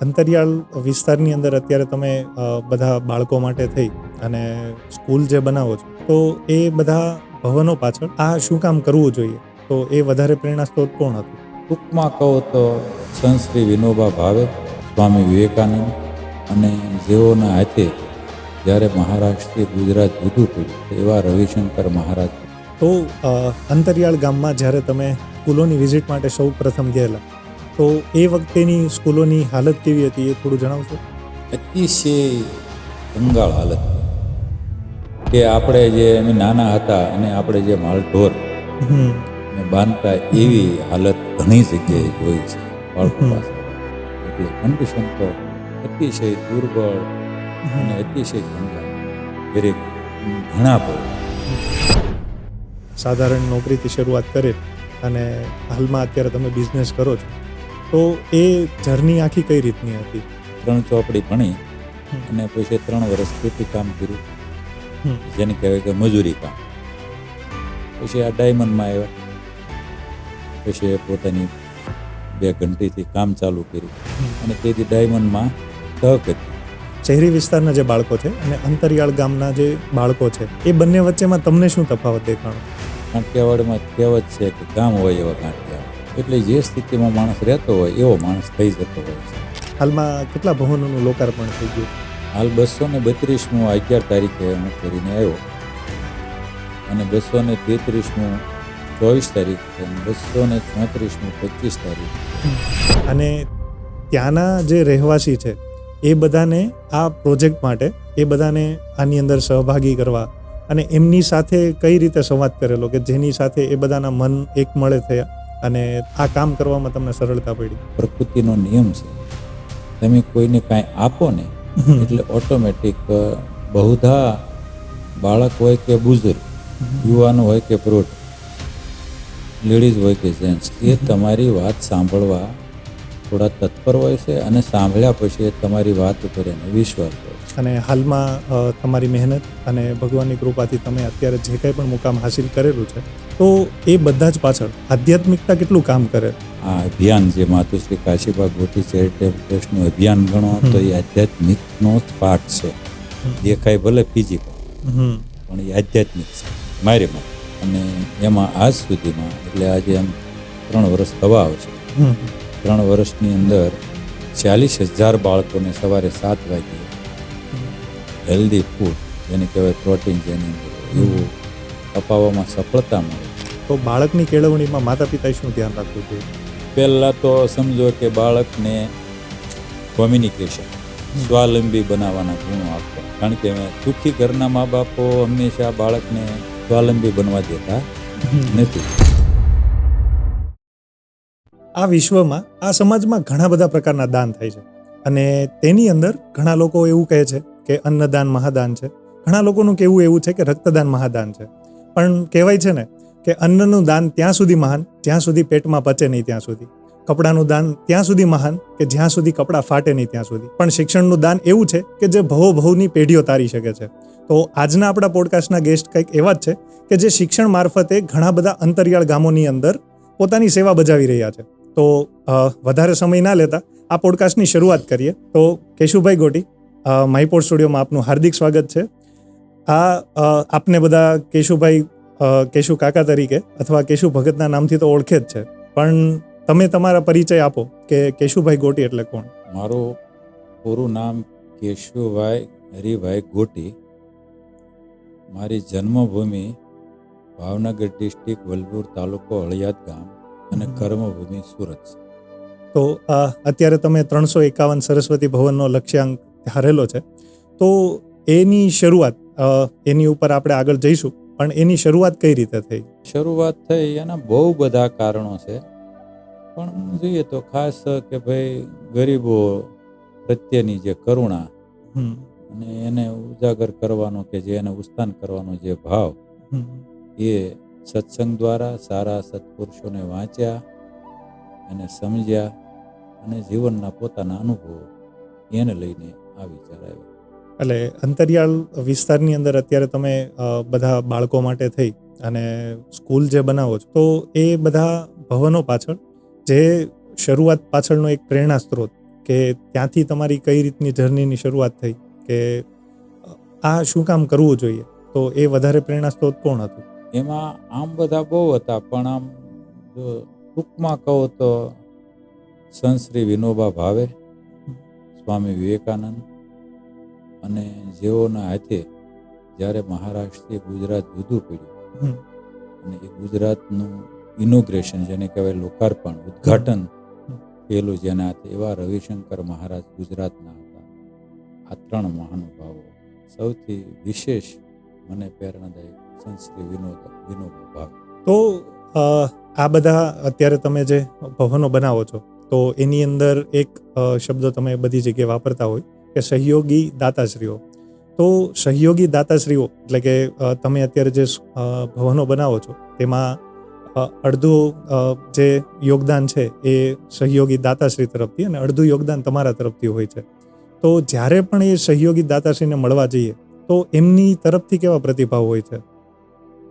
અંતરિયાળ વિસ્તારની અંદર અત્યારે તમે બધા બાળકો માટે થઈ અને સ્કૂલ જે બનાવો છો, તો એ બધા ભવનો પાછળ આ શું કામ કરવું જોઈએ, તો એ વધારે પ્રેરણા સ્ત્રોત કોણ હતું? ટૂંકમાં કહો તો સંત શ્રી વિનોબા ભાવે, સ્વામી વિવેકાનંદ અને જેઓના હાથે જ્યારે મહારાષ્ટ્રથી ગુજરાત જુદું પડ્યું એવા રવિશંકર મહારાજ. તો અંતરિયાળ ગામમાં જ્યારે તમે સ્કૂલોની વિઝિટ માટે સૌ પ્રથમ ગયેલા, તો એ વખતેની સ્કૂલોની હાલત કેવી હતી એ થોડું જણાવશો? અતિશય કંગાળ હાલત કે આપણે જે અમે નાના હતા અને આપણે જે માલઢોર બાંધતા એવી હાલત ઘણી જગ્યાએ જોઈ છે બાળકો પાસે. એટલે કન્ડિશન તો અતિશય દુર્બળ અને અતિશય કંગાળ દરેક ઘણા બહુ. સાધારણ નોકરીથી શરૂઆત કરી અને હાલમાં અત્યારે તમે બિઝનેસ કરો છો, તો એ જર્ની આખી કઈ રીતની હતી? 3 ચોપડી ભણી અને પછી 3 વર્ષ ખેતી કામ કર્યું, જેને કહેવાય કે મજૂરી કામ. પછી આ ડાયમંડમાં આવ્યા, પછી પોતાની 2 ઘંટીથી કામ ચાલુ કર્યું અને તેથી ડાયમંડમાં તક હતી. શહેરી વિસ્તારના જે બાળકો છે અને અંતરિયાળ ગામના જે બાળકો છે, એ બંને વચ્ચેમાં તમને શું તફાવત દેખાણો? કાંઠિયાવાડમાં કહેવત છે કે ગામ હોય એવા કાંઠિયાવાડ, એટલે જે સ્થિતિમાં માણસ રહેતો હોય એવો માણસ થઈ જતો હોય છે. હાલમાં કેટલા ભવનોનું લોકાર્પણ થઈ ગયું? હાલ 232 11 તારીખે હું કરીને આવ્યો અને 233 24 તારીખ અને 234 25 તારીખ. અને ત્યાંના જે રહેવાસી છે એ બધાને આ પ્રોજેક્ટ માટે એ બધાને આની અંદર સહભાગી કરવા અને એમની સાથે કઈ રીતે સંવાદ કરેલો કે જેની સાથે એ બધાના મન એક મળે થયા અને આ કામ કરવામાં તમને સરળતા પડી? પ્રકૃતિનો નિયમ છે, તમે કોઈને કાંઈ આપો ને એટલે ઓટોમેટિક બહુધા બાળક હોય કે બુઝુર્ગ, યુવાન હોય કે પ્રૌઢ, લેડીઝ હોય કે જેન્ટ્સ, એ તમારી વાત સાંભળવા થોડા તત્પર હોય છે અને સાંભળ્યા પછી તમારી વાત ઉપર એને વિશ્વાસ હોય. અને હાલમાં તમારી મહેનત અને ભગવાનની કૃપાથી તમે અત્યારે જે કંઈ પણ મુકામ હાસિલ કરેલું છે, તો એ બધા જ પાછળ આધ્યાત્મિકતા કેટલું કામ કરે? આ અભિયાન જે માતુશ્રી કાશીબા ગોટી ચેરિટેબલ ટ્રસ્ટનું અભિયાન ગણો તો એ આધ્યાત્મિકનો જ પાઠ છે. દેખાય ભલે ફિઝિકલ પણ એ આધ્યાત્મિક છે મારી માટે. અને એમાં આજ સુધીમાં એટલે આજે એમ 3 વર્ષ થવા આવશે. 3 વર્ષની અંદર 40,000 બાળકોને સવારે 7 વાગે હેલ્ધી ફૂડ, જેને કહેવાય પ્રોટીન, જેની અંદર એવું અપાવવામાં સફળતા મળે. તો બાળકની કેળવણીમાં માતા પિતાએ શું ધ્યાન રાખવું જોઈએ? પહેલાં તો સમજો કે બાળકને કોમ્યુનિકેશન, સ્વાવલંબી બનાવવાના ગુણો આપવા. કારણ કે સુખી ઘરના મા બાપો હંમેશા બાળકને સ્વાવલંબી બનવા દેતા નથી. આ વિશ્વમાં, આ સમાજમાં ઘણા બધા પ્રકારના દાન થાય છે અને તેની અંદર ઘણા લોકો એવું કહે છે કે અન્નદાન મહાદાન છે. ઘણા લોકોનું કહેવું એવું છે કે રક્તદાન મહાદાન છે. પણ કહેવાય છે ને કે અન્નનું દાન ત્યાં સુધી મહાન જ્યાં સુધી પેટમાં પચે નહીં ત્યાં સુધી. કપડાનું દાન ત્યાં સુધી મહાન કે જ્યાં સુધી કપડાં ફાટે નહીં ત્યાં સુધી. પણ શિક્ષણનું દાન એવું છે કે જે ભવોભવની પેઢીઓ તારી શકે છે. તો આજના આપણા પોડકાસ્ટના ગેસ્ટ કંઈક એવા જ છે કે જે શિક્ષણ મારફતે ઘણા બધા અંતરિયાળ ગામોની અંદર પોતાની સેવા બજાવી રહ્યા છે. તો વધારે સમય ના લેતા આ પોડકાસ્ટની શરૂઆત કરીએ. તો કેશુભાઈ ગોટી, માયપોડ સ્ટુડિયોમાં આપનું હાર્દિક સ્વાગત છે. આપને બધા કેશુભાઈ, કેશુ કાકા તરીકે અથવા કેશુ ભગતના નામથી તો ઓળખે જ છે, પણ તમે તમારા પરિચય આપો કે કેશુભાઈ ગોટી એટલે કોણ? મારું પૂરું નામ કેશુભાઈ હરિભાઈ ગોટી. મારી જન્મભૂમિ ભાવનગર ડિસ્ટ્રિક્ટ, વલભીપુર તાલુકો, હળિયાદ ગામ અને કર્મભૂમિ સુરત છે. તો અત્યારે તમે 351 સરસ્વતી ભવનનો લક્ષ્યાંક ધારેલો છે, તો એની શરૂઆત, એની ઉપર આપણે આગળ જઈશું, પણ એની શરૂઆત કઈ રીતે થઈ? શરૂઆત થઈ એના બહુ બધા કારણો છે, પણ જોઈએ તો ખાસ કે ભાઈ ગરીબો પ્રત્યેની જે કરુણા અને એને ઉજાગર કરવાનો કે જે એને ઉત્થાન કરવાનો જે ભાવ, એ સત્સંગ દ્વારા સારા સત્પુરુષોને વાંચ્યા અને સમજ્યા અને જીવનના પોતાના અનુભવો એને લઈને આ વિચાર આવ્યો. એટલે અંતરિયાળ વિસ્તારની અંદર અત્યારે તમે બધા બાળકો માટે થઈ અને સ્કૂલ જે બનાવો છો, તો એ બધા ભવનો પાછળ જે શરૂઆત પાછળનો એક પ્રેરણા સ્ત્રોત કે ત્યાંથી તમારી કઈ રીતની જર્નીની શરૂઆત થઈ કે આ શું કામ કરવું જોઈએ, તો એ વધારે પ્રેરણા સ્ત્રોત કોણ હતું? એમાં આમ બધા બહુ હતા, પણ આમ જો ટૂંકમાં કહું તો સંત શ્રી વિનોબા ભાવે, સ્વામી વિવેકાનંદ, અને જેઓના હાથે જ્યારે મહારાષ્ટ્રથી ગુજરાત જુદું પડ્યું અને એ ગુજરાતનું ઇનોગ્રેશન, જેને કહેવાય લોકાર્પણ, ઉદ્ઘાટન પેલું જેના હાથે, એવા રવિશંકર મહારાજ ગુજરાતના હતા. આ 3 મહાનુભાવો સૌથી વિશેષ મને પ્રેરણાદાયક સંત શ્રી વિનોબા ભાવે. તો આ બધા અત્યારે તમે જે ભવનો બનાવો છો, તો એની અંદર એક શબ્દ તમે બધી જગ્યાએ વાપરતા હોય કે સહયોગી દાતાશ્રીઓ. તો સહયોગી દાતાશ્રીઓ એટલે કે તમે અત્યારે જે ભવનો બનાવો છો તેમાં અડધું જે યોગદાન છે એ સહયોગી દાતાશ્રી તરફથી અને અડધું યોગદાન તમારા તરફથી હોય છે. તો જ્યારે પણ એ સહયોગી દાતાશ્રીને મળવા જઈએ તો એમની તરફથી કેવા પ્રતિભાવ હોય છે?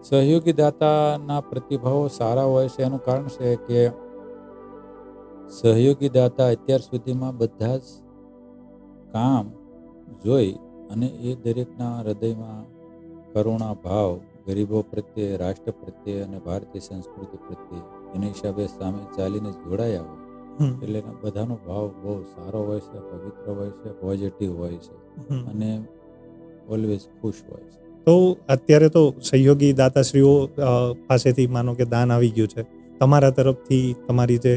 સહયોગી દાતાના પ્રતિભાવો સારા હોય છે. એનું કારણ છે કે સહયોગી દાતા અત્યાર સુધીમાં બધા જ કામ જોઈ અને એ દરેકના હૃદયમાં કરુણા ભાવ ગરીબો પ્રત્યે, રાષ્ટ્ર પ્રત્યે અને ભારતીય સંસ્કૃતિ પ્રત્યે એના હિસાબે સામે ચાલીને જોડાયા હોય. એટલે બધાનો ભાવ બહુ સારો હોય છે, પવિત્ર હોય છે, પોઝિટિવ હોય છે અને ઓલવેઝ ખુશ હોય છે. તો અત્યારે તો સહયોગી દાતાશ્રીઓ પાસેથી માનો કે દાન આવી ગયું છે, તમારા તરફથી, તમારી જે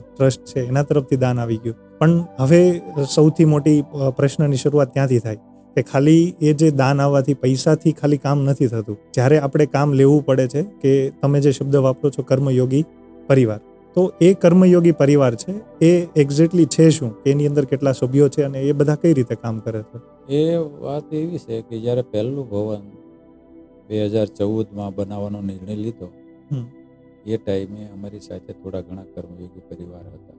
ટ્રસ્ટ છે એના તરફથી દાન આવી ગયું, પણ હવે સૌથી મોટી પ્રશ્નની શરૂઆત ત્યાંથી થાય કે ખાલી એ જે દાન આવવાથી, પૈસાથી ખાલી કામ નથી થતું. જ્યારે આપણે કામ લેવું પડે છે કે તમે જે શબ્દ વાપરો છો કર્મયોગી પરિવાર, તો એ કર્મયોગી પરિવાર છે એ એક્ઝેક્ટલી છે શું, એની અંદર કેટલા સભ્યો છે અને એ બધા કઈ રીતે કામ કરે છે? એ વાત એવી છે કે જ્યારે પહેલું ભવન 2014માં બનાવવાનો નિર્ણય લીધો, એ ટાઈમે અમારી સાથે થોડા ઘણા કર્મયોગી પરિવાર હતા.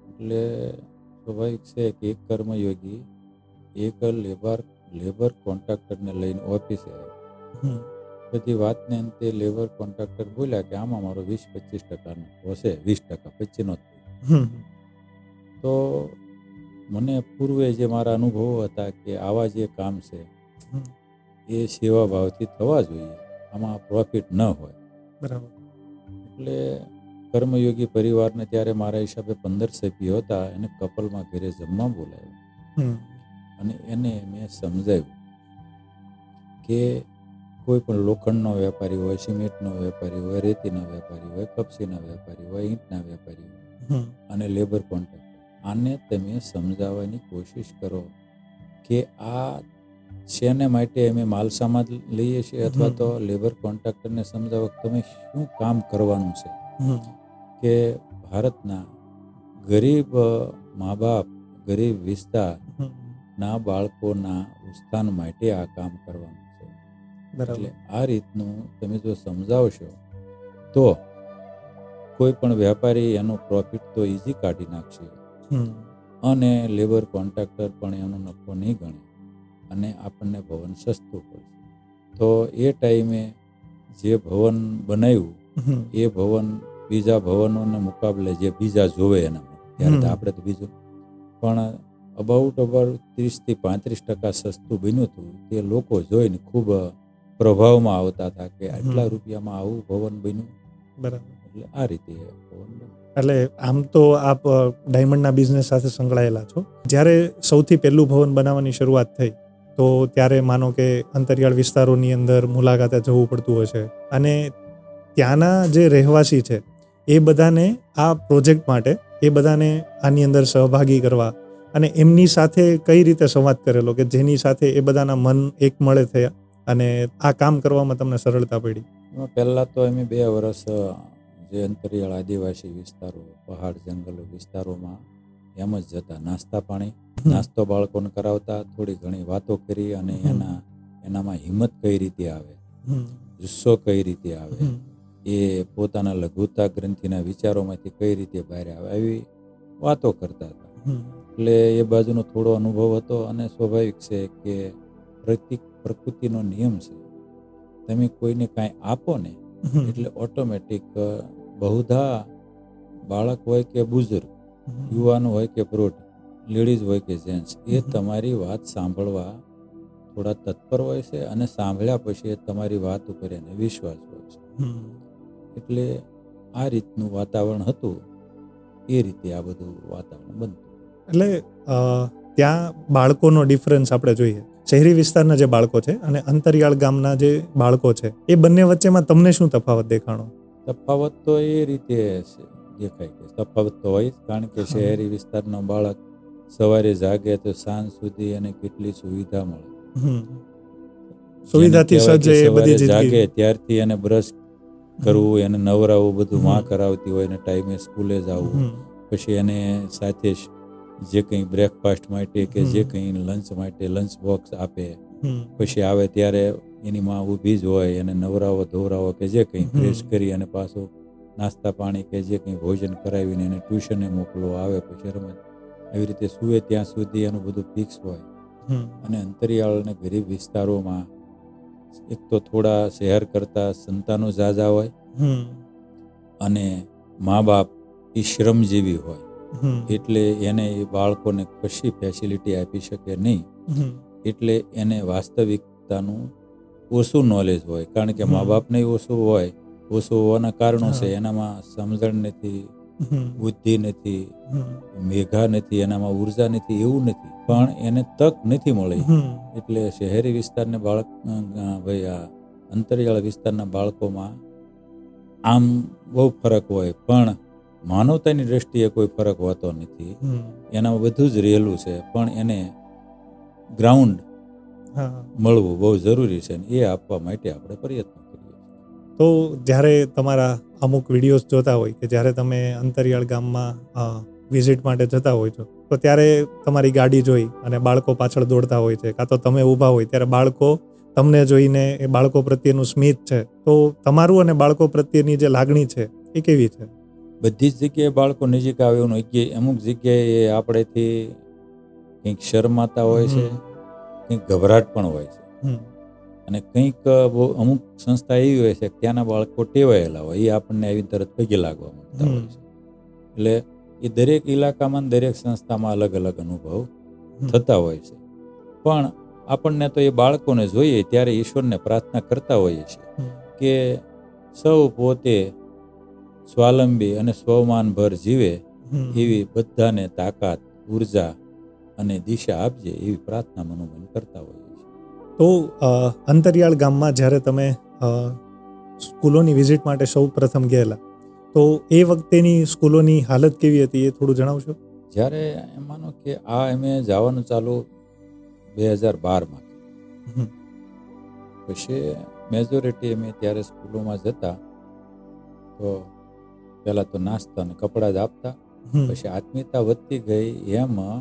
એટલે સ્વાભાવિક છે કે એક કર્મયોગી એક લેબર કોન્ટ્રાક્ટરને લઈને ઓફિસે આવ્યો. બધી વાતને અંતે લેબર કોન્ટ્રાક્ટર બોલ્યા કે આમાં મારો 20-25% હશે, 20%, 25 નો. તો મને પૂર્વે જે મારા અનુભવો હતા કે આવા જે કામ છે એ સેવાભાવથી થવા જોઈએ, આમાં પ્રોફિટ ન હોય. બરાબર. એટલે કર્મયોગી પરિવારને ત્યારે મારા હિસાબે 15 સભ્યો હતા, એને કપલમાં ઘરે જમવા બોલાવ્યો અને એને મેં સમજાવ્યું કે કોઈ પણ લોખંડનો વેપારી હોય, સિમેન્ટનો વેપારી હોય, રેતીનો વેપારી હોય, કપસીના વેપારી હોય, ઈંટના વેપારી હોય અને લેબર કોન્ટ્રાક્ટર, આને તમે સમજાવવાની કોશિશ કરો કે આ શેને માટે અમે માલસામાન લઈએ છીએ, અથવા તો લેબર કોન્ટ્રાક્ટરને સમજાવો કે તમે શું કામ કરવાનું છે, કે ભારતના ગરીબ મા બાપ, ગરીબ વિસ્તારના બાળકોના ઉત્થાન માટે આ કામ કરવાનું છે. એટલે આ રીતનું તમે જો સમજાવશો તો કોઈ પણ વેપારી એનો પ્રોફિટ તો ઇઝી કાઢી નાખશે અને લેબર કોન્ટ્રાક્ટર પણ એનો નફો નહીં ગણે અને આપણને ભવન સસ્તું પડશે. તો એ ટાઈમે જે ભવન બનાવ્યું એ ભવન બીજા ભવનોના મુકાબલે જે બીજા જોવે એના, ત્યારે તો આપણે તો બીજું પણ અબાઉટ 30-35% સસ્તું બન્યું હતું. તે લોકો જોઈને ખૂબ પ્રભાવમાં આવતા હતા કે આટલા રૂપિયામાં આવું ભવન બન્યું. બરાબર. એટલે આ રીતે ભવન બન્યું. એટલે આમ તો આપ ડાયમંડના બિઝનેસ સાથે સંકળાયેલા છો. જ્યારે સૌથી પહેલું ભવન બનાવવાની શરૂઆત થઈ તો ત્યારે માનો કે અંતરિયાળ વિસ્તારોની અંદર મુલાકાતે જવું પડતું હશે અને ત્યાંના જે રહેવાસી છે એ બધાને આ પ્રોજેક્ટ માટે, એ બધાને આની અંદર સહભાગી કરવા અને એમની સાથે કઈ રીતે સંવાદ કરેલો કે જેની સાથે એ બધાના મન એક મળે થયા અને આ કામ કરવામાં તમને સરળતા પડી? એમાં પહેલાં તો અમે 2 વર્ષ જે અંતરિયાળ આદિવાસી વિસ્તારો, પહાડ જંગલો વિસ્તારોમાં એમ જ જતા, નાસ્તો બાળકોને કરાવતા, થોડી ઘણી વાતો કરી અને એનામાં હિંમત કઈ રીતે આવે, જુસ્સો કઈ રીતે આવે, એ પોતાના લઘુતા ગ્રંથિના વિચારોમાંથી કઈ રીતે બહાર આવે, આવી વાતો કરતા હતા. એટલે એ બાજુનો થોડો અનુભવ હતો અને સ્વાભાવિક છે કે પ્રકૃતિનો નિયમ છે, તમે કોઈને કાંઈ આપો ને એટલે ઓટોમેટિક બહુધા બાળક હોય કે બુઝુર્ગ યુવાન હોય કે પ્રૌઢ, લેડીઝ હોય કે જેન્ટ્સ, એ તમારી વાત સાંભળવા થોડા તત્પર હોય છે અને સાંભળ્યા પછી તમારી વાત ઉપર એને વિશ્વાસ હોય છે. એટલે આ રીતનું વાતાવરણ હતું, એ રીતે આ બધું વાતાવરણ બનતું. એટલે ત્યાં બાળકોનો ડિફરન્સ આપણે જોઈએ, શહેરી વિસ્તારના જે બાળકો છે અને અંતરિયાળ ગામના જે બાળકો છે, એ બંને વચ્ચેમાં તમને શું તફાવત દેખાણો? તફાવત તો એ રીતે દેખાય કે તફાવત તો હોય જ, કારણ કે શહેરી વિસ્તારનો બાળક સવારે જાગે તો સાંજ સુધી એને કેટલી સુવિધા મળે. સુવિધાથી સજ્જ એ બધી સવારે જાગે જિંદગી. ત્યારથી એને બ્રશ કરવું, એને નવરાવવું, બધું માં કરાવતી હોય, એને ટાઈમે સ્કૂલે જવું, પછી એને સાથે જે કંઈ બ્રેકફાસ્ટ માટે કે જે કંઈ લંચ માટે લંચ બોક્સ આપે, પછી આવે ત્યારે એની માં ઊભી જ હોય, એને નવરાવો ધોવરાવો કે જે કંઈ ફ્રેશ કરી અને પાછું નાસ્તા પાણી કે જે કંઈ ભોજન કરાવીને એને ટ્યુશને મોકલો, આવે પછી રમત, આવી રીતે સૂવે ત્યાં સુધી એનું બધું ફિક્સ હોય. અને અંતરિયાળ અને ગરીબ વિસ્તારોમાં એક તો થોડા શહેર કરતા સંતાનો ઝાઝા હોય અને મા બાપ એ શ્રમજીવી હોય, એટલે એને એ બાળકોને કશી ફેસિલિટી આપી શકે નહીં. એટલે એને વાસ્તવિકતાનું ઓછું નોલેજ હોય, કારણ કે મા બાપને ઓછું હોવાના કારણો છે. એનામાં સમજણ નથી, બુદ્ધિ નથી, મેઘા નથી, એનામાં ઉર્જા નથી, એવું નથી, પણ એને તક નથી મળી. એટલે શહેરી વિસ્તારના બાળક ભાઈ આ અંતરિયાળ વિસ્તારના બાળકોમાં આમ બહુ ફરક હોય, પણ માનવતાની દ્રષ્ટિએ કોઈ ફરક હોતો નથી. એનામાં બધું જ રહેલું છે, પણ એને ગ્રાઉન્ડ મળવું બહુ જરૂરી છે, એ આપવા માટે આપણે પ્રયત્ન કરીએ. તો જ્યારે તમારા અમુક વિડીયોઝ જોતા હોય કે જ્યારે તમે અંતરિયાળ ગામમાં વિઝિટ માટે જતા હોય છો, તો ત્યારે તમારી ગાડી જોઈ અને બાળકો પાછળ દોડતા હોય છે, કાં તો તમે ઊભા હોય ત્યારે બાળકો તમને જોઈને એ બાળકો પ્રત્યેનું સ્મિત છે, તો તમારું અને બાળકો પ્રત્યેની જે લાગણી છે એ કેવી છે? બધી જ જગ્યાએ બાળકો નજીક આવે એવું નથી. અમુક જગ્યાએ આપણેથી કંઈક શરમાતા હોય છે, કંઈક ગભરાટ પણ હોય છે, અને કંઈક બહુ અમુક સંસ્થા એવી હોય છે કે ત્યાંના બાળકો ટેવાયેલા હોય, એ આપણને આવી તરત પગે લાગવા માંગતા હોય છે. એટલે એ દરેક ઇલાકામાં દરેક સંસ્થામાં અલગ અલગ અનુભવ થતા હોય છે. પણ આપણને તો એ બાળકોને જોઈએ ત્યારે ઈશ્વરને પ્રાર્થના કરતા હોઈએ છીએ કે સૌ પોતે સ્વાવલંબી અને સ્વમાનભર જીવે એવી બધાને તાકાત, ઉર્જા અને દિશા આપજે, એવી પ્રાર્થના મનોમન કરતા હોઈએ છીએ. તો અંતરિયાળ ગામમાં જ્યારે તમે સ્કૂલોની વિઝિટ માટે સૌ પ્રથમ ગયેલા, તો એ વખતેની સ્કૂલોની હાલત કેવી હતી એ થોડું જણાવશો? જ્યારે માનો કે અમે જવાનું ચાલુ 2012માં, પછી મેજોરિટી અમે ત્યારે સ્કૂલોમાં જતા તો પહેલાં તો નાસ્તા અને કપડાં જ આપતા, પછી આત્મીયતા વધતી ગઈ, એમાં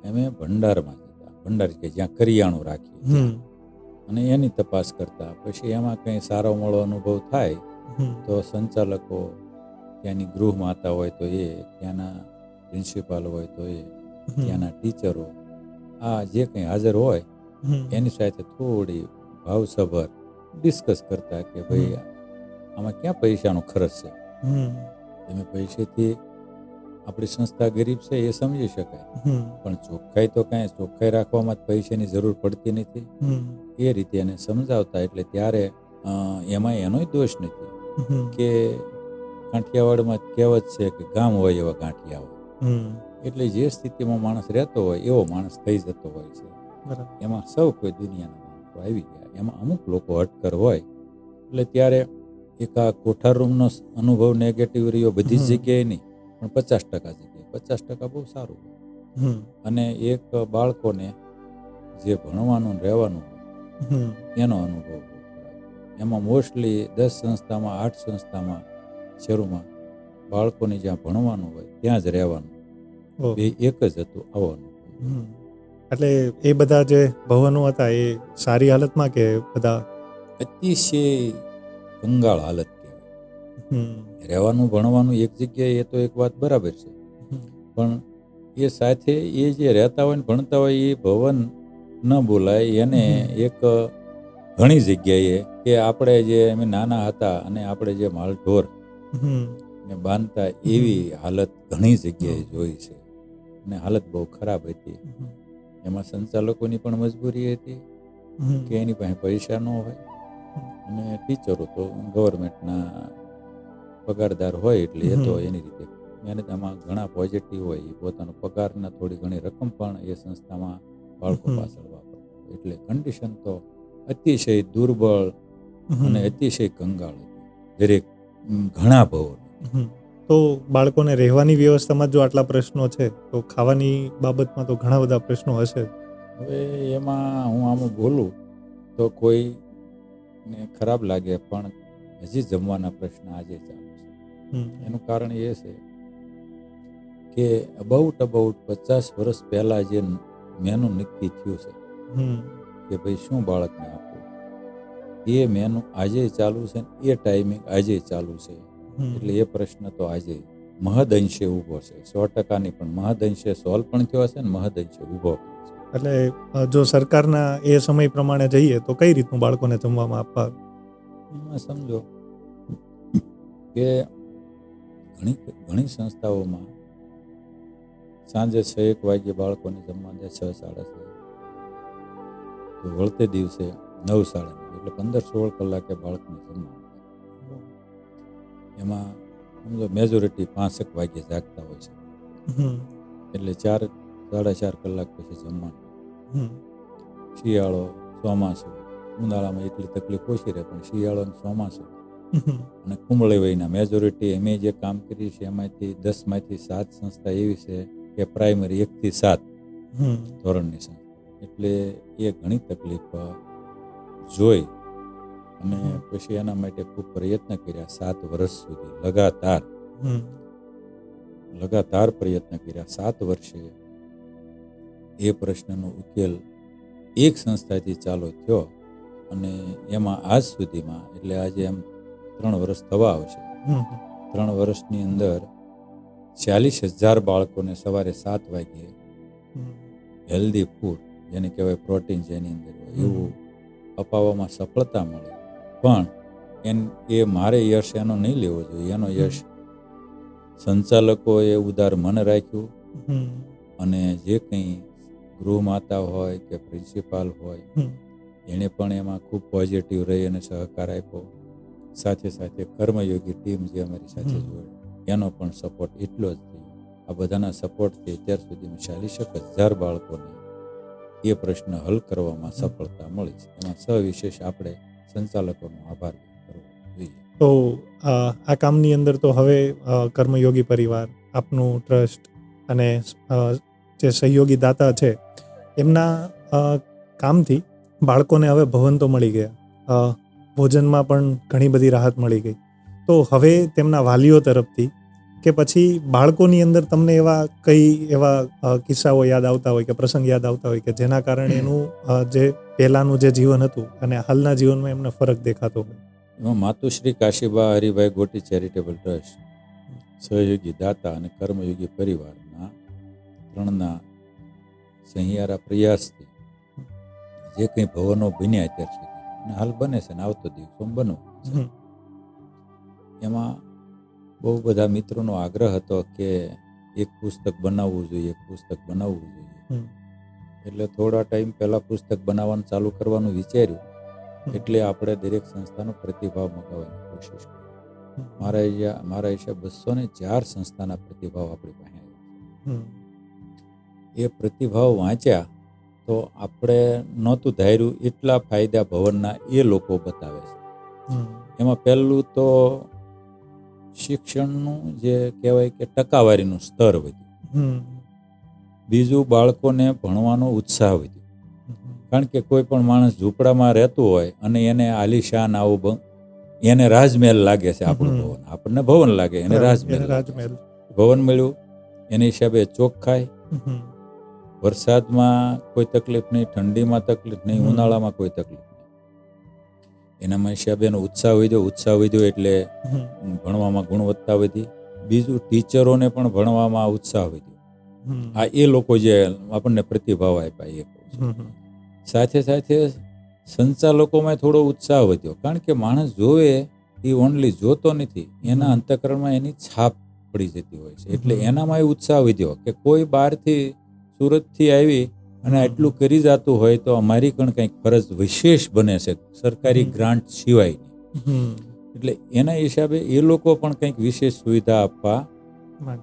અમે ભંડારમાં જતા, ભંડાર કે જ્યાં કરિયાણું રાખીએ અને એની તપાસ કરતા. પછી એમાં કંઈ સારો મળો અનુભવ થાય તો સંચાલકો, ત્યાંની ગૃહ માતા હોય તો એ, ત્યાંના પ્રિન્સિપાલ હોય તો એ, ત્યાંના ટીચરો, આ જે કંઈ હાજર હોય એની સાથે થોડી ભાવસભર ડિસ્કસ કરતા કે ભાઈ આમાં ક્યાં પૈસાનો ખર્ચ છે, તમે પૈસેથી આપણી સંસ્થા ગરીબ છે એ સમજી શકાય, પણ ચોખ્ખાઈ તો કાંઈ, ચોખ્ખાઈ રાખવામાં જ પૈસાની જરૂર પડતી નથી, એ રીતે એને સમજાવતા. એટલે ત્યારે એમાં એનોય દોષ નથી કે કાઠિયાવાડમાં કહેવત છે કે ગામ હોય એવા ગાંઠિયા હોય, એટલે જે સ્થિતિમાં માણસ રહેતો હોય એવો માણસ થઈ જતો હોય છે. એમાં સૌ કોઈ દુનિયાના માણસો આવી ગયા, એમાં અમુક લોકો હટકર હોય. એટલે ત્યારે એક આ કોઠાર રૂમનો અનુભવ નેગેટિવ રહ્યો, બધી જ જગ્યાએ નહીં પણ 50% જગ્યાએ, 50% બહુ સારું. અને એક બાળકોને જે ભણવાનું રહેવાનું એનો અનુભવ, એમાં મોસ્ટલી 10 સંસ્થામાં 8 સંસ્થામાં શરૂમાં બાળકોને જ્યાં ભણવાનું હોય ત્યાં જ રહેવાનું, બે એક જ હતું આવવાનું. એટલે એ બધા જે ભવનો હતા એ સારી હાલતમાં કે બધા અતિશય કંગાળ હાલત કહેવાય. રહેવાનું ભણવાનું એક જગ્યાએ એ તો એક વાત બરાબર છે, પણ એ સાથે એ જે રહેતા હોય ને ભણતા હોય એ ભવન ન બોલાય. એને એક ઘણી જગ્યાએ કે આપણે જે અમે નાના હતા અને આપણે જે માલઢોર ને બાંધતા એવી હાલત ઘણી જગ્યાએ જોઈ છે અને હાલત બહુ ખરાબ હતી. એમાં સંચાલકોની પણ મજબૂરી હતી કે એની પાસે પૈસા ન હોય, અને ટીચરો તો ગવર્મેન્ટના પગારદાર હોય એટલે એ તો એની રીતે મહેનત. આમાં ઘણા પોઝિટિવ હોય, એ પોતાનો પગારના થોડી ઘણી રકમ પણ એ સંસ્થામાં બાળકો પાછળ વાપરતા હોય. એટલે કન્ડિશન તો અતિશય દુર્બળ અને અતિશય કંગાળ હતી દરેક ઘણા ભવન. તો બાળકોને રહેવાની વ્યવસ્થામાં જો આટલા પ્રશ્નો છે તો ખાવાની બાબતમાં તો ઘણા બધા પ્રશ્નો હશે. હવે એમાં હું આમ બોલું તો કોઈને ખરાબ લાગે, પણ હજી જમવાના પ્રશ્ન આજે ચાલુ છે. એનું કારણ એ છે કે અબાઉટ 50 વર્ષ પહેલા જે મેનુ નક્કી થયું છે કે ભાઈ શું બાળકને આપવું, એ મેનુ આજે ચાલુ છે ને એ ટાઈમિંગ આજે ચાલુ છે. એટલે એ પ્રશ્ન તો આજે મહદઅંશે ઊભો છે, 100% નહીં પણ મહદઅંશે સોલ્વ પણ થયો છે ને મહદઅંશે ઊભો છે. એટલે જો સરકારના એ સમય પ્રમાણે જઈએ તો કઈ રીતનું બાળકોને જમવામાં આપવા? એમાં સમજો કે ઘણી સંસ્થાઓમાં સાંજે 6-1 વાગ્યે બાળકોને જમવા દે, 6-6:30, તો વળતે દિવસે 9-9:30, એટલે 15-16 કલાકે બાળકને જમવા. એમાં સમજો મેજોરિટી 5-1 વાગ્યે જાગતા હોય છે, એટલે 4-4.5 કલાક પછી જમવાનું. શિયાળો, ચોમાસું, ઉનાળામાં એટલી તકલીફ ઓછી રહે, પણ શિયાળો અને ચોમાસું અને કુંબળી વયના મેજોરિટી અમે જે કામ કરીએ છીએ એમાંથી 10માંથી 7 સંસ્થા એવી છે કે પ્રાઇમરી 1 થી 7 ધોરણની સંસ્થા. એટલે એ ઘણી તકલીફ જોઈ અને પછી એના માટે ખૂબ પ્રયત્ન કર્યા. 7 વર્ષ સુધી લગાતાર પ્રયત્ન કર્યા. 7 વર્ષે એ પ્રશ્નનો ઉકેલ એક સંસ્થાથી ચાલુ થયો અને એમાં આજ સુધીમાં, એટલે આજે એમ 3 વર્ષ થવા આવશે. 3 વર્ષની અંદર 40,000 બાળકોને સવારે 7 વાગ્યે હેલ્ધી ફૂડ, જેને કહેવાય પ્રોટીન જેની અંદર હોય, એવું અપાવવામાં સફળતા મળે. પણ એ મારે યશ એનો નહીં લેવો જોઈએ, એનો યશ સંચાલકોએ ઉદાર મન રાખ્યું અને જે કંઈ ગૃહમાતા હોય કે પ્રિન્સિપાલ હોય એણે પણ એમાં ખૂબ પોઝિટિવ રહી અને સહકાર આપ્યો. સાથે સાથે કર્મયોગી ટીમ જે અમારી સાથે જોડે એનો પણ સપોર્ટ એટલો જ થયો. આ બધાના સપોર્ટથી અત્યાર સુધીમાં 40,000 બાળકોને એ પ્રશ્ન હલ કરવામાં સફળતા મળી છે. એમાં સવિશેષ આપણે સંચાલકોનો આભાર કરવો જોઈએ. તો આ કામની અંદર તો હવે કર્મયોગી પરિવાર, આપનું ટ્રસ્ટ અને જે સહયોગી દાતા છે એમના કામથી બાળકોને હવે ભવન તો મળી ગયા, ભોજનમાં પણ ઘણી બધી રાહત મળી ગઈ. તો હવે તેમના વાલીઓ તરફથી કે પછી બાળકોની અંદર તમને એવા કિસ્સાઓ યાદ આવતા હોય કે પ્રસંગ યાદ આવતા હોય કે જેના કારણે એનું જે પહેલાંનું જે જીવન હતું અને હાલના જીવનમાં એમને ફરક દેખાતો હોય? એમાં માતુશ્રી કાશીબા હરિભાઈ ગોટી ચેરિટેબલ ટ્રસ્ટ, સહયોગી દાતા અને કર્મયોગી પરિવારના 3ના સહિયારા પ્રયાસથી જે કંઈ ભવનો બન્યા અત્યાર સુધી અને હાલ બને છે ને આવતો દિવસો બનવું છે, એમાં બહુ બધા મિત્રોનો આગ્રહ હતો કે એક પુસ્તક બનાવવું જોઈએ. એટલે થોડા ટાઈમ પહેલાં પુસ્તક બનાવવાનું ચાલુ કરવાનું વિચાર્યું. એટલે આપણે દરેક સંસ્થાનો પ્રતિભાવ મંગાવવાની કોશિશ કરી. મારા હિસાબ 204 સંસ્થાના પ્રતિભાવ આપણી પાસે આવ્યા. એ પ્રતિભાવ વાંચ્યા તો આપણે નહોતું ધાર્યું એટલા ફાયદા ભવનના એ લોકો બતાવે છે. એમાં પહેલું તો શિક્ષણનું જે કહેવાય કે ટકાવારીનું સ્તર વધ્યું. બીજું, બાળકોને ભણવાનો ઉત્સાહ વધ્યો. કારણ કે કોઈ પણ માણસ ઝૂંપડામાં રહેતું હોય અને એને આલિશાન આવું એને રાજમહેલ લાગે છે આપણું ભવન, આપણને ભવન લાગે, એને રાજમહેલ. ભવન મળ્યું એની હિસાબે ચોખ્ખાઈ, વરસાદમાં કોઈ તકલીફ નહીં, ઠંડીમાં તકલીફ નહીં, ઉનાળામાં કોઈ તકલીફ નહીં. એનામાં હિસાબે એનો ઉત્સાહ વધ્યો એટલે ભણવામાં ગુણવત્તા વધી. બીજું, ટીચરોને પણ ભણવામાં ઉત્સાહ વધ્યો. આ એ લોકો જે આપણને પ્રતિભાવ આપ્યા એ કહું છું. સાથે સાથે સંચાલકોમાં થોડો ઉત્સાહ વધ્યો. કારણ કે માણસ જોવે એ ઓનલી જોતો નથી, એના અંતઃકરણમાં એની છાપ પડી જતી હોય છે. એટલે એનામાં એ ઉત્સાહ વધ્યો કે કોઈ બહારથી સુરતથી આવી અને આટલું કરી જતું હોય તો અમારી પણ કંઈક ફરજ વિશેષ બને છે સરકારી ગ્રાન્ટ સિવાયની. એટલે એના હિસાબે એ લોકો પણ કંઈક વિશેષ સુવિધા આપવા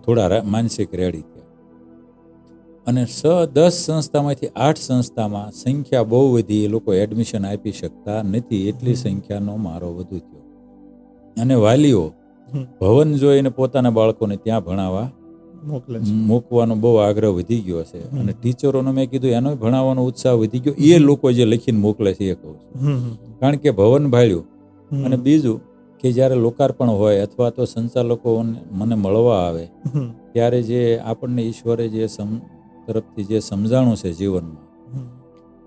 થોડા માનસિક રેડી થયા. અને 10 સંસ્થામાંથી 8 સંસ્થામાં સંખ્યા બહુ વધી, એ લોકો એડમિશન આપી શકતા નથી, એટલી સંખ્યાનો મારો વધુ થયો. અને વાલીઓ ભવન જોઈને પોતાના બાળકોને ત્યાં ભણાવવા મૂકવાનો બહુ આગ્રહ વધી ગયો છે. અને ટીચરોને મેં કીધું એનો ભણાવવાનો ઉત્સાહ વધી ગયો. એ લોકો જે લખીને મોકલે છે એ કહું છું, કારણ કે ભવન ભાળ્યું. અને બીજું કે જ્યારે લોકાર્પણ હોય અથવા તો સંચાલકો મને મળવા આવે ત્યારે જે આપણને ઈશ્વરે જે તરફથી જે સમજાણું છે જીવનમાં,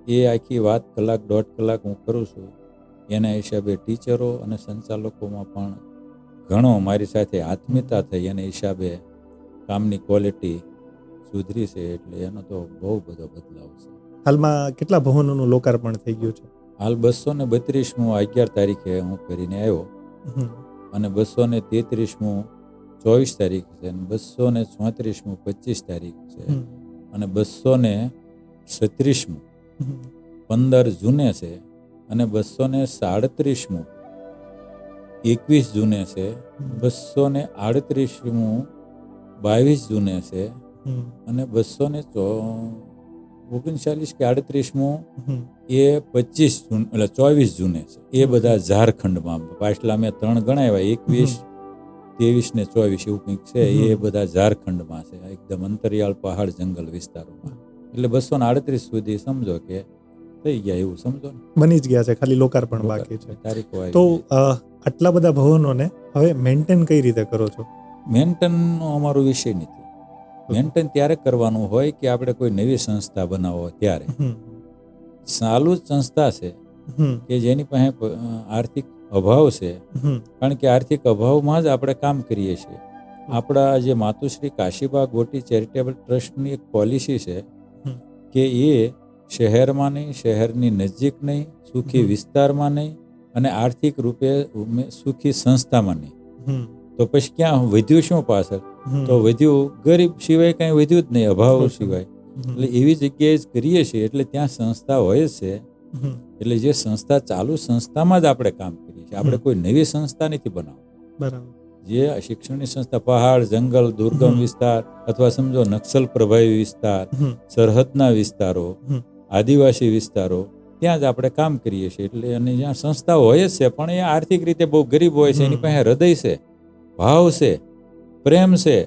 એ આખી વાત 1-1.5 કલાક હું કરું છું. એના હિસાબે ટીચરો અને સંચાલકોમાં પણ ઘણો મારી સાથે આત્મીયતા થઈ, એના હિસાબે કામની ક્વોલિટી સુધરી છે. એટલે એનો તો બહુ બધો બદલાવ છે. હાલમાં કેટલા ભવનોનું લોકાર્પણ થઈ ગયું છે? હાલ 232 11 તારીખે હું કરીને આવ્યો, અને 233 24 તારીખ છે, અને 234 25 તારીખ છે, અને 236 15 જૂને છે, અને 237 21 જૂને છે, 238 22 જૂને છે, અને 239 કે 38 એ 25 જૂન એટલે 24 જૂને છે. એ બધા ઝારખંડમાં, પાછલા મેં 3 ગણાવ્યા, 21 23 ને 24 એવું કંઈક છે. એ બધા ઝારખંડમાં છે, એકદમ અંતરિયાળ પહાડ જંગલ વિસ્તારોમાં. એટલે 238 સુધી સમજો કે થઈ ગયા એવું સમજો ને, બની જ ગયા છે, ખાલી લોકાર્પણ બાકી છે. તારીખો તો આટલા બધા ભવનોને હવે મેન્ટેન કઈ રીતે કરો છો? મેન્ટેનનો અમારો વિષય નથી. મેન્ટેન ત્યારે કરવાનું હોય કે આપણે કોઈ નવી સંસ્થા બનાવો ત્યારે. ચાલુ જ સંસ્થા છે કે જેની પાસે આર્થિક અભાવ છે, કારણ કે આર્થિક અભાવમાં જ આપણે કામ કરીએ છીએ. આપણા જે માતુશ્રી કાશીબા ગોટી ચેરિટેબલ ટ્રસ્ટની એક પોલિસી છે કે એ શહેરમાં નહીં, શહેરની નજીક નહીં, સુખી વિસ્તારમાં નહીં, અને આર્થિક રૂપે સુખી સંસ્થામાં નહીં. તો પછી ક્યાં વધ્યું શું પાછળ? તો વધ્યું ગરીબ સિવાય કાંઈ વધ્યું જ નહીં, અભાવ સિવાય. એટલે એવી જગ્યાએ જ કરીએ છીએ. એટલે ત્યાં સંસ્થા હોય છે. એટલે જે સંસ્થા ચાલુ સંસ્થામાં જ આપણે કામ કરીએ છીએ. આપણે કોઈ નવી સંસ્થા નથી બનાવતા. બરાબર. જે શિક્ષણની સંસ્થા પહાડ, જંગલ, દુર્ગમ વિસ્તાર, અથવા સમજો નક્સલ પ્રભાવી વિસ્તાર, સરહદના વિસ્તારો, આદિવાસી વિસ્તારો, ત્યાં જ આપણે કામ કરીએ છીએ. એટલે અને જ્યાં સંસ્થા હોય જ છે, પણ એ આર્થિક રીતે બહુ ગરીબ હોય છે, એની પાસે હૃદય છે, ભાવ છે, પ્રેમ છે,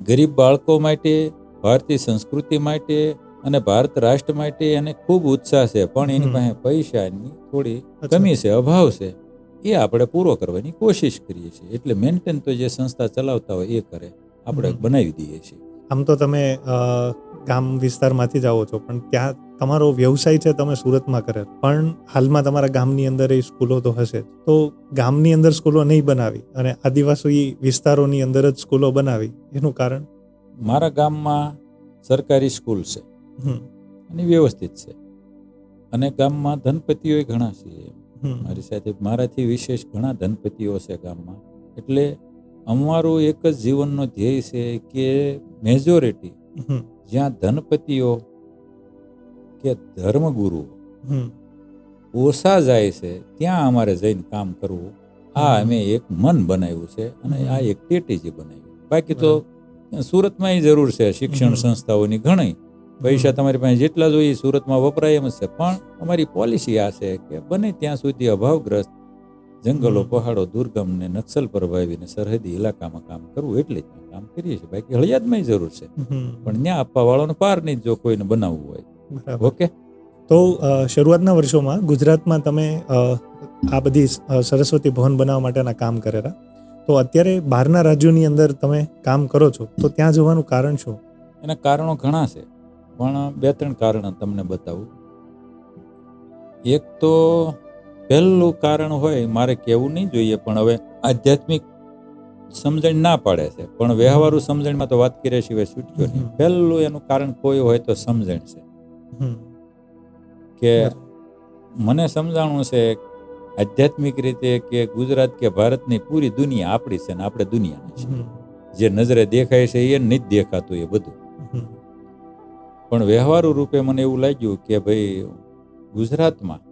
ગરીબ બાળકો માટે, ભારતીય સંસ્કૃતિ માટે અને ભારત રાષ્ટ્ર માટે એને ખૂબ ઉત્સાહ છે, પણ એની પાસે પૈસાની થોડી કમી છે, અભાવ છે. એ આપણે પૂરો કરવાની કોશિશ કરીએ છીએ. એટલે મેન્ટેન તો જે સંસ્થા ચલાવતા હોય એ કરે, આપણે બનાવી દઈએ છીએ. આમ તો તમે ગામ વિસ્તારમાંથી જ આવો છો, પણ ત્યાં તમારો વ્યવસાય છે તમે સુરતમાં કરે, પણ હાલમાં તમારા ગામની અંદર એ સ્કૂલો તો હશે. તો ગામની અંદર સ્કૂલો નહીં બનાવી અને આદિવાસી વિસ્તારોની અંદર જ સ્કૂલો બનાવી, એનું કારણ? મારા ગામમાં સરકારી સ્કૂલ છે અને વ્યવસ્થિત છે, અને ગામમાં ધનપતિઓ ઘણા છે. મારી સાથે મારાથી વિશેષ ઘણા ધનપતિઓ છે ગામમાં. એટલે અમારું એક જ જીવનનો ધ્યેય છે કે મેજોરિટી જ્યાં ધનપતિઓ કે ધર્મગુરુઓ ઓછા જાય છે ત્યાં અમારે જઈને કામ કરવું. આ અમે એક મન બનાવ્યું છે, અને આ એક ટેટીજી બનાવ્યું. બાકી તો સુરતમાં જરૂર છે શિક્ષણ સંસ્થાઓની ઘણી. પૈસા તમારી પાસે જેટલા જોઈએ સુરતમાં વપરાય એમ છે, પણ અમારી પોલિસી આ છે કે બને ત્યાં સુધી અભાવગ્રસ્ત જંગલો, પહાડો, દુર્ગમ ને નક્સલ પ્રભાવી ને સરહદી ઇલાકામાં કામ કરવું. એટલે જ કામ કરીએ છીએ. બાકી હળિયાદમાં જરૂર છે, પણ ત્યાં આપવા વાળાનો પાર નહીં જો કોઈને બનાવવું હોય. ઓકે. તો શરૂઆતના વર્ષોમાં ગુજરાતમાં તમે આ બધી સરસ્વતી ભવન બનાવવા માટેના કામ કરેલા. તો અત્યારે બહારના રાજ્યોની અંદર તમે કામ કરો છો, તો ત્યાં જવાનું કારણ શું? એના કારણો ઘણા છે, પણ 2-3 કારણ તમને બતાવું. એક તો પહેલું કારણ હોય, મારે કહેવું નહીં જોઈએ, પણ હવે આધ્યાત્મિક સમજણ ના પાડે છે, પણ વ્યવહારુ સમજણમાં તો વાત કર્યા સિવાય છૂટક્યો નહીં. પહેલું એનું કારણ કોઈ હોય તો સમજણ છે. કે મને સમજાણું છે આધ્યાત્મિક રીતે કે ગુજરાત કે ભારતની પૂરી દુનિયા આપણી છે ને આપણે દુનિયાની છે. જે નજરે દેખાય છે એ નથી દેખાતું એ બધું. પણ વ્યવહારુ રૂપે મને એવું લાગ્યું કે ભાઈ ગુજરાતમાં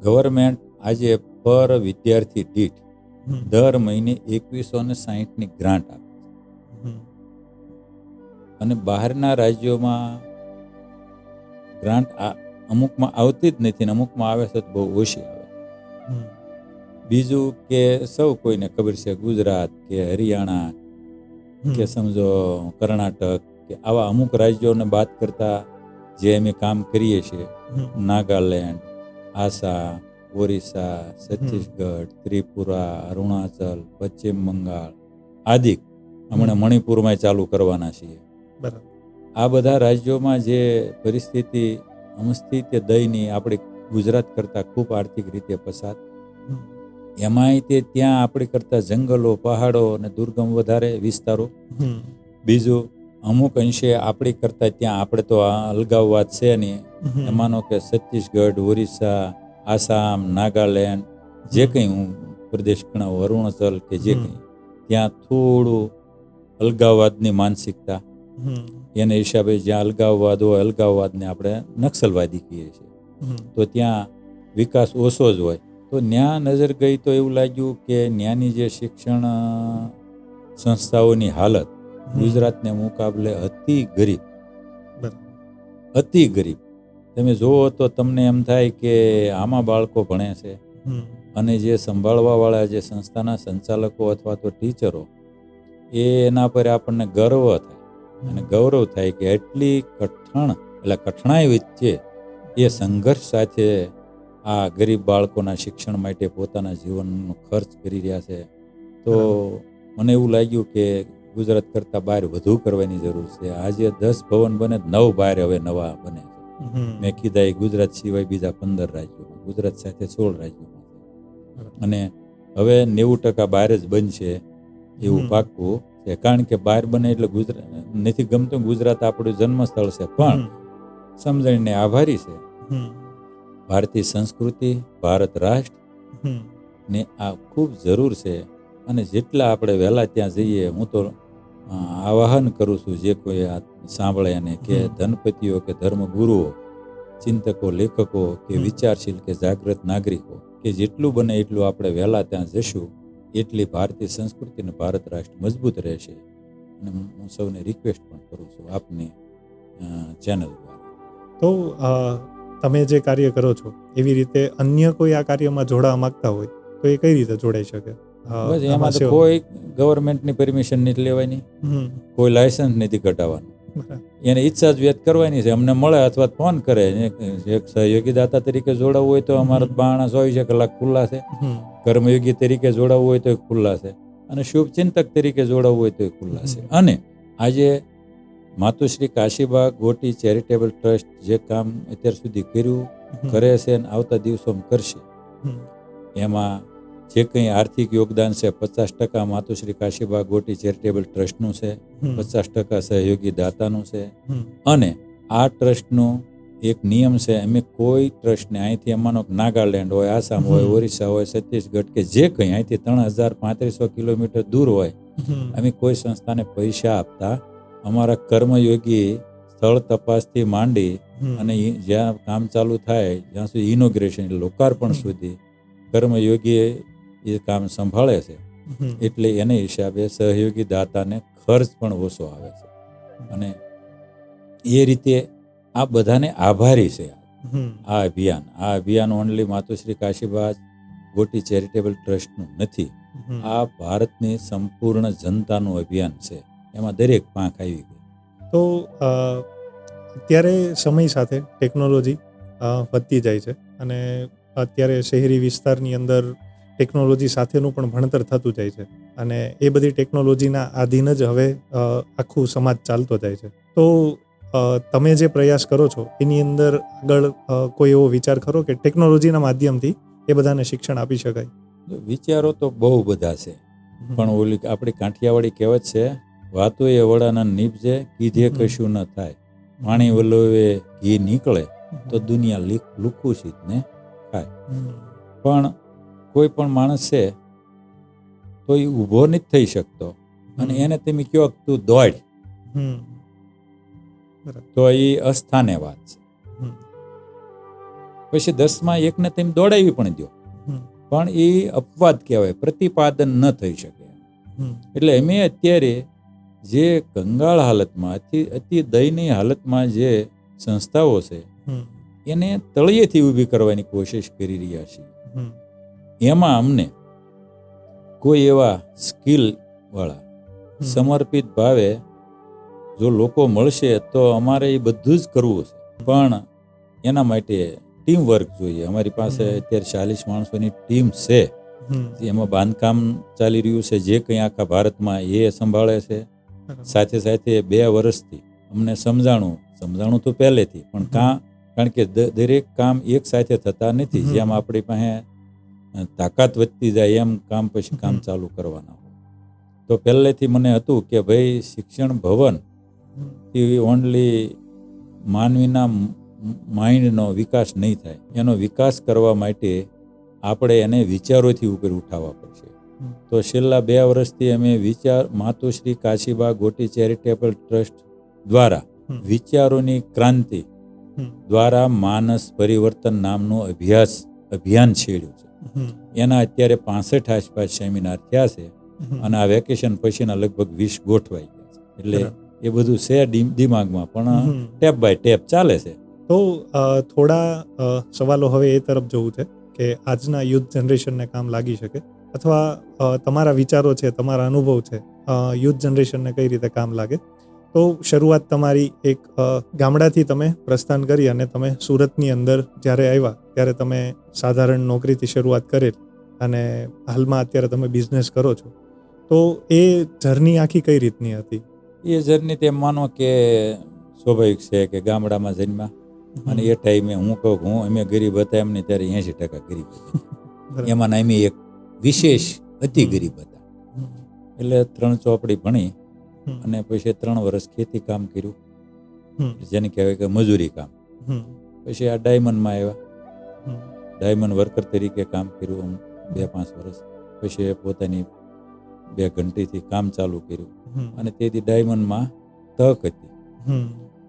ગવર્મેન્ટ આજે પર વિદ્યાર્થી દીઠ દર મહિને 2160 ગ્રાન્ટ આપે છે. અને બહારના રાજ્યોમાં ગ્રાન્ટ અમુકમાં આવતી જ નથી ને અમુકમાં આવે છે તો બહુ ઓછી આવે. બીજું કે સૌ કોઈને ખબર છે ગુજરાત કે હરિયાણા કે સમજો કર્ણાટક કે આવા અમુક રાજ્યોને બાદ કરતા જે અમે કામ કરીએ છીએ, નાગાલેન્ડ, આસામ, ઓરિસ્સા, છત્તીસગઢ, ત્રિપુરા, અરુણાચલ, પશ્ચિમ બંગાળ આદિ, હમણાં મણિપુરમાં ચાલુ કરવાના છીએ. આ બધા રાજ્યોમાં જે પરિસ્થિતિ અમસ્તી તે દયની આપણી ગુજરાત કરતાં ખૂબ આર્થિક રીતે પસાર, એમાંય તે ત્યાં આપણી કરતાં જંગલો, પહાડો અને દુર્ગમ વધારે વિસ્તારો. બીજું અમુક અંશે આપણી કરતાં ત્યાં આપણે તો અલગાવવાદ છે નહીં, એમાંનો કે છત્તીસગઢ, ઓરિસ્સા, આસામ, નાગાલેન્ડ જે કંઈ હું પ્રદેશ ગણાવું, અરુણાચલ કે જે કંઈ, ત્યાં થોડું અલગાવવાદની માનસિકતા, એના હિસાબે જ્યાં અલગાવવાદ હોય અલગાવવાદને આપણે નક્સલવાદી કહીએ છીએ. તો ત્યાં વિકાસ ઓછો જ હોય. તો ત્યાં નજર ગઈ તો એવું લાગ્યું કે ત્યાંની જે શિક્ષણ સંસ્થાઓની હાલત ગુજરાતને મુકાબલે અતિ ગરીબ. તમે જુઓ તો તમને એમ થાય કે આમાં બાળકો ભણે છે અને જે સંભાળવાવાળા જે સંસ્થાના સંચાલકો અથવા તો ટીચરો, એના પર આપણને ગર્વ થાય અને ગૌરવ થાય કે એટલી કઠણાઈ વચ્ચે એ સંઘર્ષ સાથે આ ગરીબ બાળકોના શિક્ષણ માટે પોતાના જીવનનો ખર્ચ કરી રહ્યા છે. તો મને એવું લાગ્યું કે ગુજરાત કરતાં બહાર વધુ કરવાની જરૂર છે. આજે 10 ભવન બને, 9 બહાર હવે નવા બને છે. મેં કીધા એ ગુજરાત સિવાય બીજા 15 રાજ્યોમાં, ગુજરાત સાથે 16 રાજ્યોમાં, અને હવે 90% બહાર જ બનશે એવું પાક્કું છે. કારણ કે બહાર બને એટલે ગુજરાત નથી ગમતું, ગુજરાત આપણું જન્મસ્થળ છે, પણ સમજણને આભારી છે. ભારતીય સંસ્કૃતિ, ભારત રાષ્ટ્ર ને આ ખૂબ જરૂર છે. અને જેટલા આપણે વહેલા ત્યાં જઈએ, હું તો આવાહન કરું છું જે કોઈ આ સાંભળે એને, કે ધનપતિઓ કે ધર્મગુરુઓ, ચિંતકો, લેખકો કે વિચારશીલ કે જાગૃત નાગરિકો, કે જેટલું બને એટલું આપણે વહેલા ત્યાં જશું એટલી ભારતીય સંસ્કૃતિ અને ભારત રાષ્ટ્ર મજબૂત રહેશે. અને હું સૌને રિક્વેસ્ટ પણ કરું છું આપની ચેનલ દ્વારા. તો તમે જે કાર્ય કરો છો એવી રીતે અન્ય કોઈ આ કાર્યમાં જોડાવા માંગતા હોય તો એ કઈ રીતે જોડાઈ શકે? બસ એમાં તો કોઈ ગવર્મેન્ટની પરમિશન નથી લેવાની, કોઈ લાયસન્સ નથી કઢાવવાનું, એને ઈચ્છા જ વ્યક્ત કરવાની છે. અમને મળે અથવા ફોન કરે. એક સહયોગી દાતા તરીકે જોડાવવું હોય તો અમારા 24 કલાક ખુલ્લા છે. કર્મયોગી તરીકે જોડાવવું હોય તો ખુલ્લા છે, અને શુભ ચિંતક તરીકે જોડાવવું હોય તો ખુલ્લા છે. અને આજે માતુશ્રી કાશીબા ગોટી ચેરિટેબલ ટ્રસ્ટ જે કામ અત્યાર સુધી કર્યું, કરે છે અને આવતા દિવસોમાં કરશે, એમાં જે કંઈ આર્થિક યોગદાન છે 50% માતુશ્રી કાશીબા ગોટી ચેરિટેબલ ટ્રસ્ટનું છે, 50% સહયોગી દાતાનું છે. અને આ ટ્રસ્ટનું એક નિયમ છે, અમે કોઈ ટ્રસ્ટને અહીંથી અમાનો નાગાલેન્ડ હોય, આસામ હોય, ઓરિસ્સા હોય, છત્તીસગઢ કે જે કંઈ અહીંથી 3500 કિલોમીટર દૂર હોય, અમે કોઈ સંસ્થાને પૈસા આપતા. અમારા કર્મયોગી સ્થળ તપાસથી માંડી અને જ્યાં કામ ચાલુ થાય જ્યાં સુધી ઇનોગ્રેશન લોકાર્પણ સુધી કર્મયોગી એ કામ સંભાળે છે. એટલે એને હિસાબે સહયોગી દાતાને ખર્ચ પણ ઓછો આવે છે. અને એ રીતે આ બધાને આભારી છે આ અભિયાન ઓનલી માતુશ્રી કાશીબા ગોટી ચેરિટેબલ ટ્રસ્ટનું નથી, આ ભારતની સંપૂર્ણ જનતાનું અભિયાન છે. એમાં દરેક પાંખ આવી ગઈ. તો અત્યારે સમય સાથે ટેકનોલોજી વધતી જાય છે અને અત્યારે શહેરી વિસ્તારની અંદર ટેકનોલોજી સાથેનું પણ ભણતર થતું જાય છે, અને એ બધી ટેકનોલોજીના આધીન જ હવે આખું સમાજ ચાલતો જાય છે. તો તમે જે પ્રયાસ કરો છો એની અંદર આગળ કોઈ એવો વિચાર ખરો કે ટેકનોલોજીના માધ્યમથી એ બધાને શિક્ષણ આપી શકાય? વિચારો તો બહુ બધા છે, પણ ઓલી આપણી કાઠિયાવાડી કહેવત છે, વાતો એ વડાના નીપજે, કીધે કશું ન થાય. પાણી વલોવે ઘી નીકળે તો દુનિયા લુખું છે ને ખાય. પણ કોઈ પણ માણસ છે તો એ ઊભો નથી થઈ શકતો અને એને તમે કહો કે તું દોડ, તો એ અસ્થાને વાત છે. પછી 10માં એકને તમે દોડાવી પણ દો, પણ એ અપવાદ કહેવાય, પ્રતિપાદન ન થઈ શકે. એટલે અમે અત્યારે જે કંગાળ હાલતમાં, અતિ દયનીય હાલતમાં જે સંસ્થાઓ છે એને તળિયેથી ઊભી કરવાની કોશિશ કરી રહ્યા છીએ. એમાં અમને કોઈ એવા સ્કિલ વાળા સમર્પિત ભાવે જો લોકો મળશે તો અમારે એ બધું જ કરવું છે, પણ એના માટે ટીમ વર્ક જોઈએ. અમારી પાસે અત્યારે 40 માણસોની ટીમ છે, એમાં બાંધકામ ચાલી રહ્યું છે, જે કંઈ આખા ભારતમાં એ સંભાળે છે. સાથે સાથે 2 વર્ષથી અમને સમજાણું તો પહેલેથી, પણ કારણ કે દરેક કામ એક સાથે થતા નથી. જેમ આપણી પાસે તાકાત વધતી જાય એમ પછી કામ ચાલુ કરવાના હોય. તો પહેલેથી મને હતું કે ભાઈ શિક્ષણ ભવન ઓનલી માનવીના માઇન્ડનો વિકાસ નહીં થાય, એનો વિકાસ કરવા માટે આપણે એને વિચારોથી ઉપર ઉઠાવવા પડશે. તો છેલ્લા 2 વર્ષથી અમે માતુશ્રી કાશીબા ગોટી ચેરિટેબલ ટ્રસ્ટ દ્વારા વિચારોની ક્રાંતિ દ્વારા માનસ પરિવર્તન નામનું અભિયાન છેડ્યું છે. એના અત્યારે 65 આસપાસ સેમિનાર થયા છે અને આ વેકેશન પછીના લગભગ 20 ગોઠવાઈ ગયા છે. એટલે એ બધું છે દિમાગમાં, પણ ટેપ બાય ટેપ ચાલે છે. તો થોડા સવાલો હવે એ તરફ જવું છે કે આજના યુથ જનરેશનને કામ લાગી શકે, અથવા તમારા વિચારો છે, તમારા અનુભવ છે, યુથ જનરેશનને કઈ રીતે કામ લાગે. તો શરૂઆત તમારી એક ગામડાથી તમે પ્રસ્થાન કરી અને તમે સુરતની અંદર જ્યારે આવ્યા ત્યારે તમે સાધારણ નોકરીથી શરૂઆત કરેલ અને હાલમાં અત્યારે તમે બિઝનેસ કરો છો. તો એ જર્ની આખી કઈ રીતની હતી? એ જર્ની તેમ માનો કે સ્વાભાવિક છે કે ગામડામાં જન્મ્યા અને એ ટાઈમે હું કહું અમે ગરીબ હતા એમને ત્યારે 80% ગરીબ હતા. એમાં અમે એક વિશેષ અતિ ગરીબ હતા. એટલે 3 ચોપડી ભણી અને પછી 3 વર્ષ ખેતી કામ કર્યું, જેને કહેવાય કે મજૂરી કામ. પછી આ ડાયમંડમાં આવ્યા, ડાયમંડ વર્કર તરીકે કામ કર્યું 2-5 વર્ષ. પછી પોતાની 2 ઘંટીથી કામ ચાલુ કર્યું અને તેથી ડાયમંડમાં તક હતી.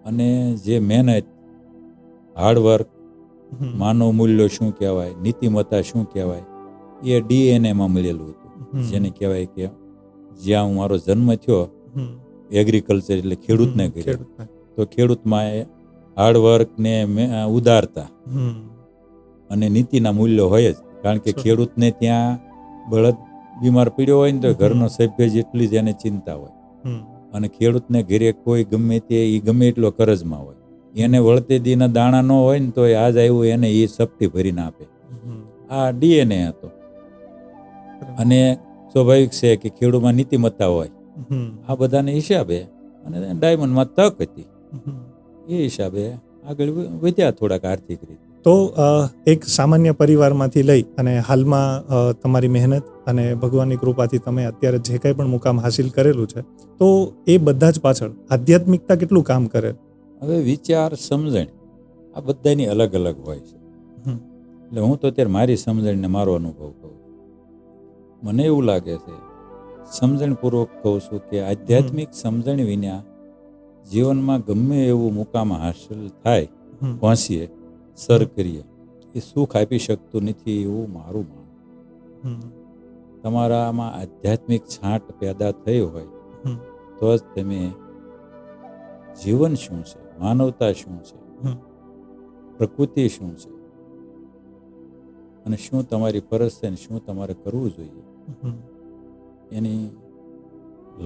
અને જે મહેનત, હાર્ડવર્ક, માનવ મૂલ્યો શું કહેવાય, નીતિમત્તા શું કહેવાય, એ DNA-માં મળેલું હતું. જેને કહેવાય કે જ્યાં મારો જન્મ થયો એગ્રીકલ્ચર એટલે ખેડૂતને કર્યો, તો ખેડૂતમાં એ હાર્ડવર્ક ને ઉદારતા અને નીતિના મૂલ્યો હોય જ. કારણ કે ખેડૂતને ત્યાં બળદ બીમાર પડ્યો હોય ને તો ઘરનો સભ્ય જેટલી જ એને ચિંતા હોય, અને ખેડૂતને ઘરે કોઈ ગમે તે એ ગમે એટલો કરજમાં હોય, એને વળતે દીના દાણા ન હોય ને તો આજ આવ્યું એને એ સપટી ભરીને આપે. આ DNA હતો. અને સ્વાભાવિક છે કે ખેડૂતમાં નીતિમત્તા હોય. આ બધાને હિસાબે અને ડાયમંડમાં તક હતી, એ હિસાબે આગળ વધ્યા થોડાક આર્થિક રીતે. તો એક સામાન્ય પરિવારમાંથી લઈ અને હાલમાં તમારી મહેનત અને ભગવાનની કૃપાથી તમે અત્યારે જે કંઈ પણ મુકામ હાસિલ કરેલું છે, તો એ બધા જ પાછળ આધ્યાત્મિકતા કેટલું કામ કરે? હવે વિચાર, સમજણ આ બધાની અલગ અલગ હોય છે. એટલે હું તો અત્યારે મારી સમજણને મારો અનુભવ કહું. મને એવું લાગે છે, સમજણપૂર્વક કહું છું કે આધ્યાત્મિક સમજણ વિના જીવનમાં ગમે એવું મુકામ હાસિલ થાય, પહોંચીએ, સર કરીએ, એ સુખ આપી શકતું નથી એવું મારું માનવું. તમારામાં આધ્યાત્મિક છાંટ પેદા થઈ હોય તો જ તમે જીવન શું છે, માનવતા શું છે, પ્રકૃતિ શું છે અને શું તમારી ફરજ છે ને શું તમારે કરવું જોઈએ, એની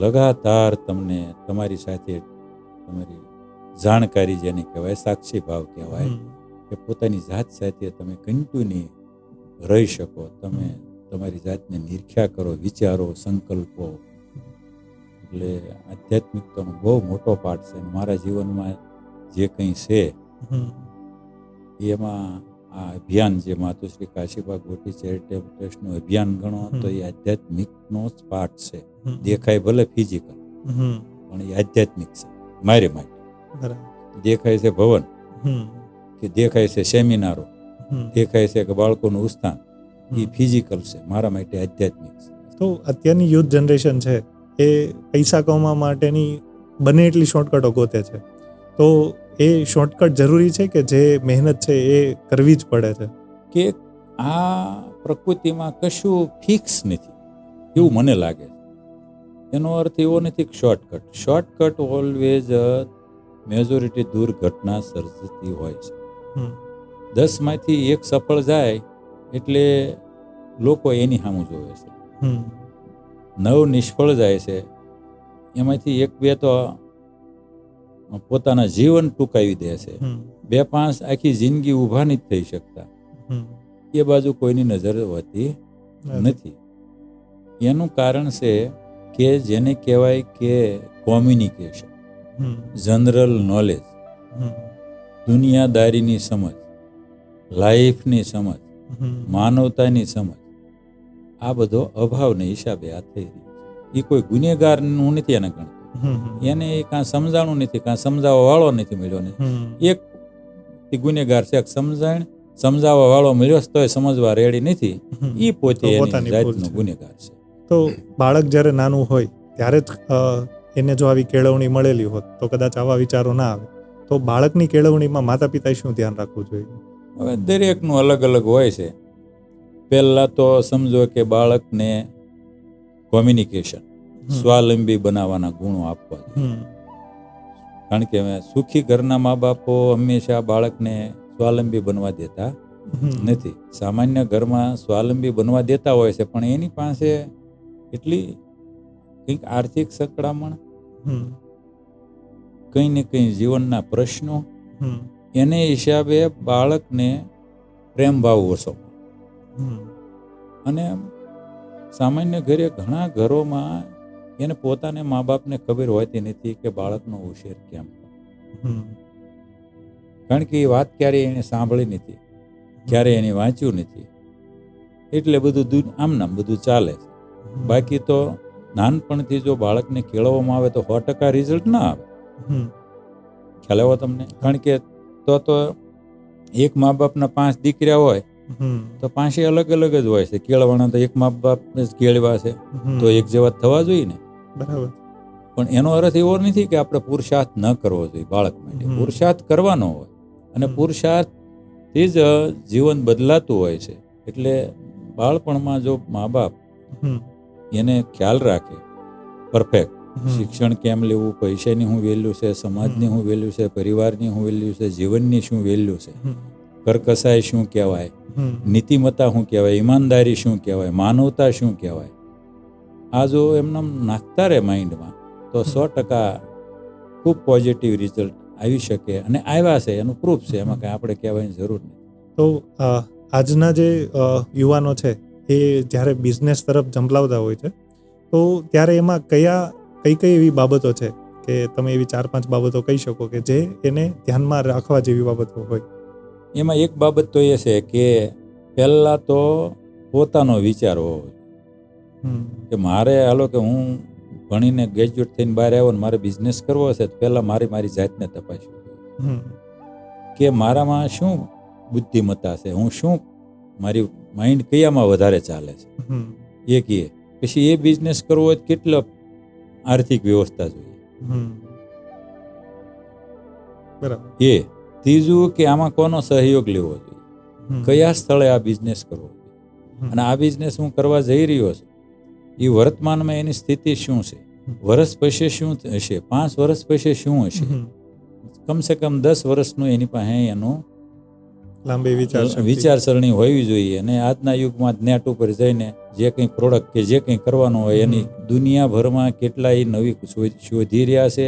લગાતાર તમને તમારી સાથે તમારી જાણકારી જેને કહેવાય, સાક્ષી ભાવ કહેવાય, કે પોતાની જાત સાથે તમે કન્ટિન્યુ રહી શકો, તમે તમારી જાતને નિરીક્ષા કરો, વિચારો, સંકલ્પો. એટલે આધ્યાત્મિકતાનો બહુ મોટો પાઠ છે. મારા જીવનમાં જે કંઈ છે એમાં આ અભિયાન જે માતુશ્રી કાશીબા ગોટી ચેરિટેબલ ટ્રસ્ટનું અભિયાન ગણો તો એ આધ્યાત્મિકનો જ પાઠ છે. દેખાય ભલે ફિઝિકલ, પણ એ આધ્યાત્મિક છે મારી માટે. દેખાય છે ભવન, કે દેખાય છે સેમિનારો, દેખાય છે કે બાળકોનું ઉત્થાન, એ ફિઝિકલ છે, મારા માટે આધ્યાત્મિક છે. તો અત્યારની યુથ જનરેશન છે એ પૈસા કમાવા માટેની બને એટલી શોર્ટકટો ગોતે છે, તો એ શોર્ટકટ જરૂરી છે કે જે મહેનત છે એ કરવી જ પડે છે? કે આ પ્રકૃતિમાં કશું ફિક્સ નથી એવું મને લાગે છે. એનો અર્થ એવો નથી કે શોર્ટકટ ઓલવેઝ મેજોરિટી દુર્ઘટના સર્જતી હોય છે. 10માંથી 1 સફળ જાય એટલે લોકો એની સામું જોવે છે. 9 નિષ્ફળ જાય છે, એમાંથી 1-2 તો પોતાના જીવન ટૂંકાવી દે છે. 2-5 આખી જિંદગી ઊભા નથી થઈ શકતા. એ બાજુ કોઈની નજર હોતી નથી. એનું કારણ છે કે જેને કહેવાય કે કોમ્યુનિકેશન, જનરલ નોલેજ, દુનિયાદારીની સમજ, લાઈફની સમજ, માનવતાની સમજ, આ બધો અભાવને હિસાબે આ થઈ રહ્યું છે. એ કોઈ ગુનેગારનું નથી એને ગણતો. એને કાં સમજાણું નથી, કાં સમજાવવા વાળો નથી મળ્યો ને. એક ગુનેગાર છે, સમજાવવા વાળો મળ્યો તોય સમજવા રેડી નથી, એ પોતે એની જાતનો ગુનેગાર છે. તો બાળક જ્યારે નાનું હોય ત્યારે જ એને જો આવી કેળવણી મળેલી હોત તો કદાચ આવા વિચારો ના આવે. તો બાળકની કેળવણીમાં માતા પિતાએ શું ધ્યાન રાખવું જોઈએ? હવે દરેકનું અલગ અલગ હોય છે. પહેલા તો સમજો કે બાળકને કોમ્યુનિકેશન, સ્વાવલંબી બનાવવાના ગુણો આપવા જોઈએ. કારણ કે સુખી ઘરના મા બાપો હંમેશા બાળકને સ્વાવલંબી બનવા દેતા નથી. સામાન્ય ઘરમાં સ્વાવલંબી બનવા દેતા હોય છે, પણ એની પાસે એટલી કંઈક આર્થિક સંકળામણ, કંઈ ને કંઈ જીવનના પ્રશ્નો, એને હિસાબે બાળકને પ્રેમ ભાવ ઓછો. અને સામાન્ય ઘરે ઘણા ઘરોમાં એને પોતાને મા બાપને ખબર હોતી નથી કે બાળકનો ઉછેર કેમ. કારણ કે એ વાત ક્યારેય એને સાંભળી નથી, ક્યારેય એને વાંચ્યું નથી, એટલે બધું આમનામ બધું ચાલે છે. બાકી તો નાનપણથી જો બાળકને કેળવવામાં આવે તો 100% રિઝલ્ટ ના આવે. ખ્યાલ આવ્યો તમને? કારણ કે તો એક મા બાપના 5 દીકરા હોય તો 5 અલગ અલગ જ હોય છે. કેળવાના તો એક મા બાપને જ કેળવા છે, તો એક જેવા થવા જોઈએ ને. બરાબર. પણ એનો અર્થ એવો નથી કે આપણે પુરુષાર્થ ન કરવો જોઈએ બાળક માટે. પુરુષાર્થ કરવાનો હોય, અને પુરુષાર્થથી જ જીવન બદલાતું હોય છે. એટલે બાળપણમાં જો મા બાપ એને ખ્યાલ રાખે, પરફેક્ટ શિક્ષણ કેમ લેવું, પૈસાની શું વેલ્યુ છે, સમાજની શું વેલ્યુ છે, પરિવારની શું વેલ્યુ છે, જીવનની શું વેલ્યુ છે, કરકસાઈ શું કહેવાય, નીતિમત્તા શું કહેવાય, ઈમાનદારી શું કહેવાય, માનવતા શું કહેવાય, આ જો એમને નાખતા રહે માઇન્ડમાં તો 100% ખૂબ પોઝિટિવ રિઝલ્ટ આવી શકે. અને આવ્યા છે, એનું પ્રૂફ છે, એમાં કંઈ આપણે કહેવાની જરૂર નથી. તો આજના જે યુવાનો છે એ જ્યારે બિઝનેસ તરફ ઝંપલાવતા હોય છે, તો ત્યારે એમાં કઈ એવી બાબતો છે કે તમે એવી 4-5 બાબતો કહી શકો કે જે એને ધ્યાનમાં રાખવા જેવી બાબતો હોય? એમાં એક બાબત તો એ છે કે પહેલાં તો પોતાનો વિચાર હોવો કે મારે હાલો કે હું ભણીને ગ્રેજ્યુએટ થઈને બહાર આવ્યો ને મારે બિઝનેસ કરવો હશે તો પહેલાં મારી જાતને તપાસ્યું કે મારામાં શું બુદ્ધિમત્તા છે, હું શું, મારી માઇન્ડ કયામાં વધારે ચાલે છે, એક એ. પછી એ બિઝનેસ કરવો હોય કેટલો આર્થિક વ્યવસ્થા જોઈએ, બરાબર. એ. ત્રીજું કે આમાં કોનો સહયોગ લેવો જોઈએ, કયા સ્થળે આ બિઝનેસ કરવો, અને આ બિઝનેસ હું કરવા જઈ રહ્યો છું એ વર્તમાનમાં એની સ્થિતિ શું છે, વર્ષ પછી શું હશે, 5 વર્ષ પછી શું હશે, કમસે કમ 10 વર્ષનું એની પાસે એનું લાંબી વિચારસરણી હોવી જોઈએ. અને આજના યુગમાં નેટ ઉપર જઈને જે કંઈ પ્રોડક્ટ કે જે કંઈ કરવાનું હોય એની દુનિયાભરમાં કેટલા એ નવી શોધી રહ્યા છે,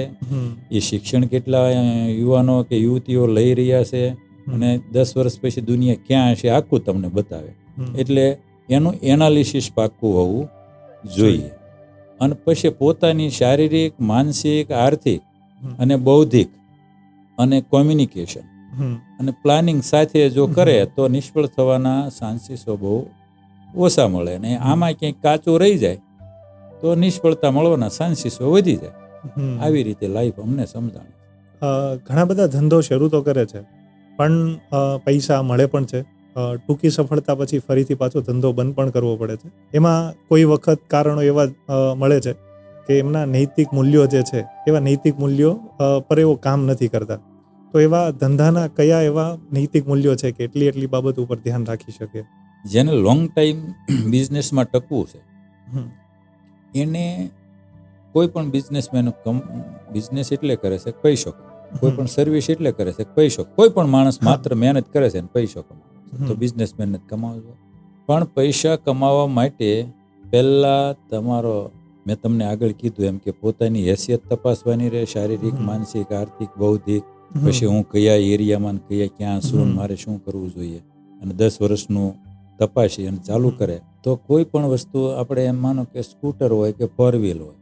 એ શિક્ષણ કેટલા યુવાનો કે યુવતીઓ લઈ રહ્યા છે, અને 10 વર્ષ પછી દુનિયા ક્યાં હશે આખું તમને બતાવે. એટલે એનું એનાલિસિસ પાક્કું હોવું જોઈએ. અને પછી પોતાની શારીરિક, માનસિક, આર્થિક અને બૌદ્ધિક અને કોમ્યુનિકેશન અને પ્લાનિંગ સાથે જો કરે તો નિષ્ફળ થવાના ચાન્સીસો બહુ ઓછા મળે. અને આમાં ક્યાંક કાચું રહી જાય તો નિષ્ફળતા મળવાના ચાન્સીસો વધી જાય. આવી રીતે લાઈફ અમને સમજાણે. ઘણા બધા ધંધો શરૂ તો કરે છે, પણ પૈસા મળે પણ છે, ટૂંકી સફળતા પછી ફરીથી પાછો ધંધો બંધ પણ કરવો પડે છે. એમાં કોઈ વખત કારણો એવા મળે છે કે એમના નૈતિક મૂલ્યો જે છે એવા નૈતિક મૂલ્યો પર એવો કામ નથી કરતા. તો એવા ધંધાના કયા એવા નૈતિક મૂલ્યો છે કે એટલી બાબત ઉપર ધ્યાન રાખી શકે? જેને લોંગ ટાઈમ બિઝનેસમાં ટકવું છે એને કોઈ પણ બિઝનેસમેન બિઝનેસ એટલે કરે છે પૈસો, કોઈ પણ સર્વિસ એટલે કરે છે પૈસો, કોઈ પણ માણસ માત્ર મહેનત કરે છે ને પૈસો કમાવે તો બિઝનેસમેન જ કમાવજો. પણ પૈસા કમાવા માટે પહેલા તમારો, મેં તમને આગળ કીધું એમ કે પોતાની હેસિયત તપાસવાની રહે, શારીરિક, માનસિક, આર્થિક, બૌદ્ધિક. પછી હું કયા એરિયામાં ક્યાં શું, મારે શું કરવું જોઈએ, અને 10 વર્ષનું તપાસી અને ચાલુ કરે તો કોઈ પણ વસ્તુ આપણે એમ માનો કે સ્કૂટર હોય કે 4 વ્હીલ હોય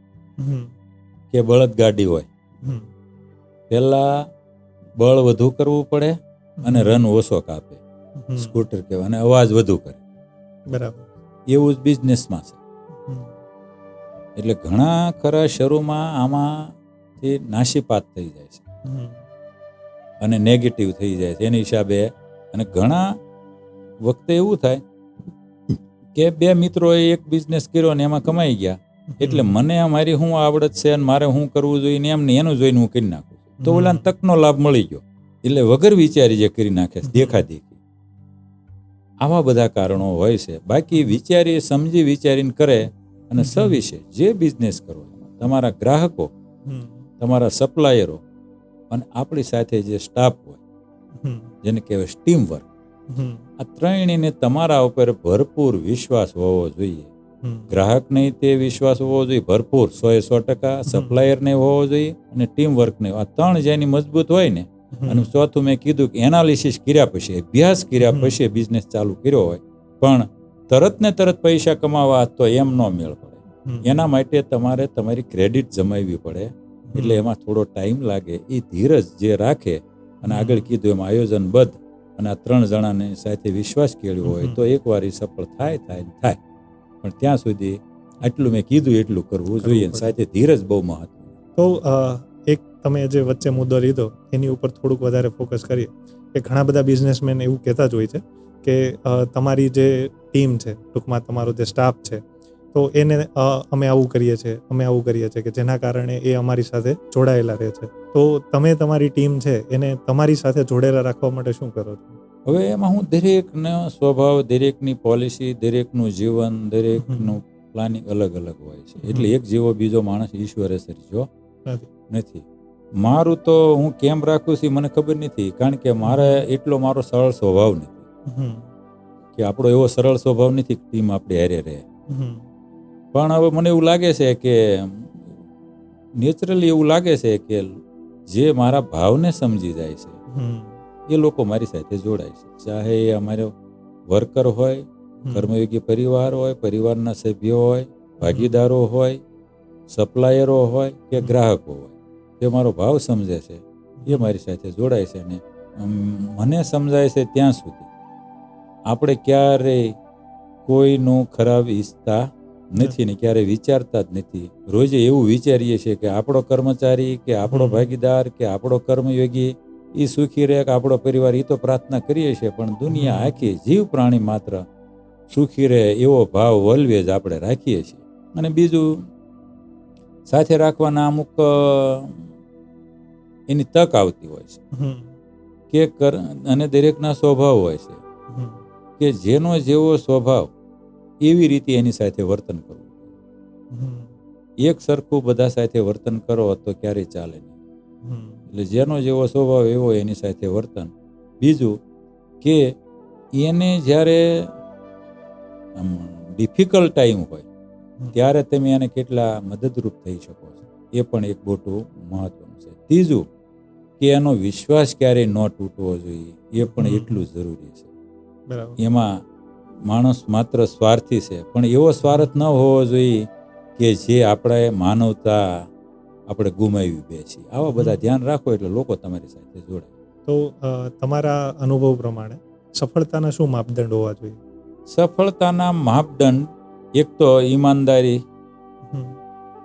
કે બળદગાડી હોય, પેલા બળ વધુ કરવું પડે અને રન ઓછો કાપે સ્કૂટર કહેવાય, અને અવાજ વધુ કરે. બરાબર. એવું જ બિઝનેસમાં છે. એટલે ઘણા ખરા શરૂમાં આમાંથી નાસીપાત થઈ જાય છે અને નેગેટિવ થઈ જાય છે એની હિસાબે. અને ઘણા વખતે એવું થાય કે 2 મિત્રોએ એક બિઝનેસ કર્યો ને એમાં કમાઈ ગયા, એટલે મને મારી શું આવડત છે અને મારે શું કરવું જોઈએ ને એમને એનું જોઈને હું કરી નાખું, તો ઓલાને તકનો લાભ મળી ગયો. એટલે વગર વિચારી જે કરી નાખે છે, દેખાદેખી. આવા બધા કારણો હોય છે. બાકી વિચારી સમજી વિચારીને કરે અને સવિશે જે બિઝનેસ કરો, તમારા ગ્રાહકો, તમારા સપ્લાયરો અને આપણી સાથે જે સ્ટાફ હોય જેને કહેવાય ટીમ વર્ક, આ ત્રણેયને તમારા ઉપર ભરપૂર વિશ્વાસ હોવો જોઈએ. ગ્રાહકને તે વિશ્વાસ હોવો જોઈએ ભરપૂર 100%, સપ્લાયરને હોવો જોઈએ અને ટીમ વર્કને. આ 3 જેની મજબૂત હોય ને, અને ચોથું મેં કીધું કે એનાલિસિસ કર્યા પછી, અભ્યાસ કર્યા પછી બિઝનેસ ચાલુ કર્યો હોય, પણ તરત ને તરત પૈસા કમાવા તો એમ ન મેળ પડે. એના માટે તમારે તમારી ક્રેડિટ જમાવવી પડે. એટલે એમાં થોડો ટાઈમ લાગે. એ ધીરજ જે રાખે અને આગળ કીધું એમ આયોજનબદ્ધ અને આ 3 જણાને સાથે વિશ્વાસ કેળવ્યો હોય તો એકવાર એ સફળ થાય. પણ ત્યાં સુધી આટલું મેં કીધું એટલું કરવું જોઈએ. સાથે ધીરજ બહુ મહત્વની. તો એક તમે જે વચ્ચે મુદ્દો લીધો એની ઉપર થોડુંક વધારે ફોકસ કરીએ કે ઘણા બધા બિઝનેસમેન એવું કહેતા જ હોય છે કે તમારી જે ટીમ છે, ટૂંકમાં તમારો જે સ્ટાફ છે, તો એને અમે આવું કરીએ છીએ કે જેના કારણે એ અમારી સાથે જોડાયેલા રહે છે. તો તમે તમારી ટીમ છે એને તમારી સાથે જોડેલા રાખવા માટે શું કરો છો? હવે એમાં હું દરેકનો સ્વભાવ, દરેકની પોલિસી, દરેકનું જીવન, દરેકનું પ્લાનિંગ અલગ અલગ હોય છે. એટલે એક જેવો બીજો માણસ ઈશ્વરે સર્જ્યો નથી. મારું તો હું કેમ રાખું છું મને ખબર નથી, કારણ કે મારો સરળ સ્વભાવ નથી, કે આપણો એવો સરળ સ્વભાવ નથી ટીમ આપણે હારે રહે. પણ હવે મને એવું લાગે છે કે નેચરલી એવું લાગે છે કે જે મારા ભાવને સમજી જાય છે એ લોકો મારી સાથે જોડાય છે. ચાહે એ અમારો વર્કર હોય, કર્મયોગી પરિવાર હોય, પરિવારના સભ્યો હોય, ભાગીદારો હોય, સપ્લાયરો હોય કે ગ્રાહકો હોય, જે મારો ભાવ સમજે છે એ મારી સાથે જોડાય છે. ને મને સમજાય છે ત્યાં સુધી આપણે ક્યારેય કોઈનું ખરાબ ઈચ્છતા નથી ને ક્યારેય વિચારતા જ નથી. રોજે એવું વિચારીએ છીએ કે આપણો કર્મચારી કે આપણો ભાગીદાર કે આપણો કર્મયોગી એ સુખી રહે કે આપણો પરિવાર, એ તો પ્રાર્થના કરીએ છીએ, પણ દુનિયા આખી જીવ પ્રાણી માત્ર સુખી રહે એવો ભાવ ઓલવેજ આપણે રાખીએ છીએ. અને બીજું સાથે રાખવાના અમુક એની તક આવતી હોય છે કે અને દરેકના સ્વભાવ હોય છે કે જેનો જેવો સ્વભાવ એવી રીતે એની સાથે વર્તન કરવું. એક સરખું બધા સાથે વર્તન કરો તો ક્યારેય ચાલે નહીં. એટલે જેનો જેવો સ્વભાવ એવો એની સાથે વર્તન. બીજું કે એને જ્યારે ડિફિકલ્ટ ટાઈમ હોય ત્યારે તમે એને કેટલા મદદરૂપ થઈ શકો છો, એ પણ એક મોટું મહત્વનું છે. ત્રીજું કે એનો વિશ્વાસ ક્યારેય ન તૂટવો જોઈએ, એ પણ એટલું જ જરૂરી છે. એમાં માણસ માત્ર સ્વાર્થી છે, પણ એવો સ્વાર્થ ન હોવો જોઈએ કે જે આપણે માનવતા આપણે ગુમાવી બેસી. આવા બધા ધ્યાન રાખો એટલે લોકો તમારી સાથે જોડાય. તો તમારા અનુભવ પ્રમાણે સફળતાના શું માપદંડ હોવા જોઈએ? સફળતાના માપદંડ એક તો ઈમાનદારી,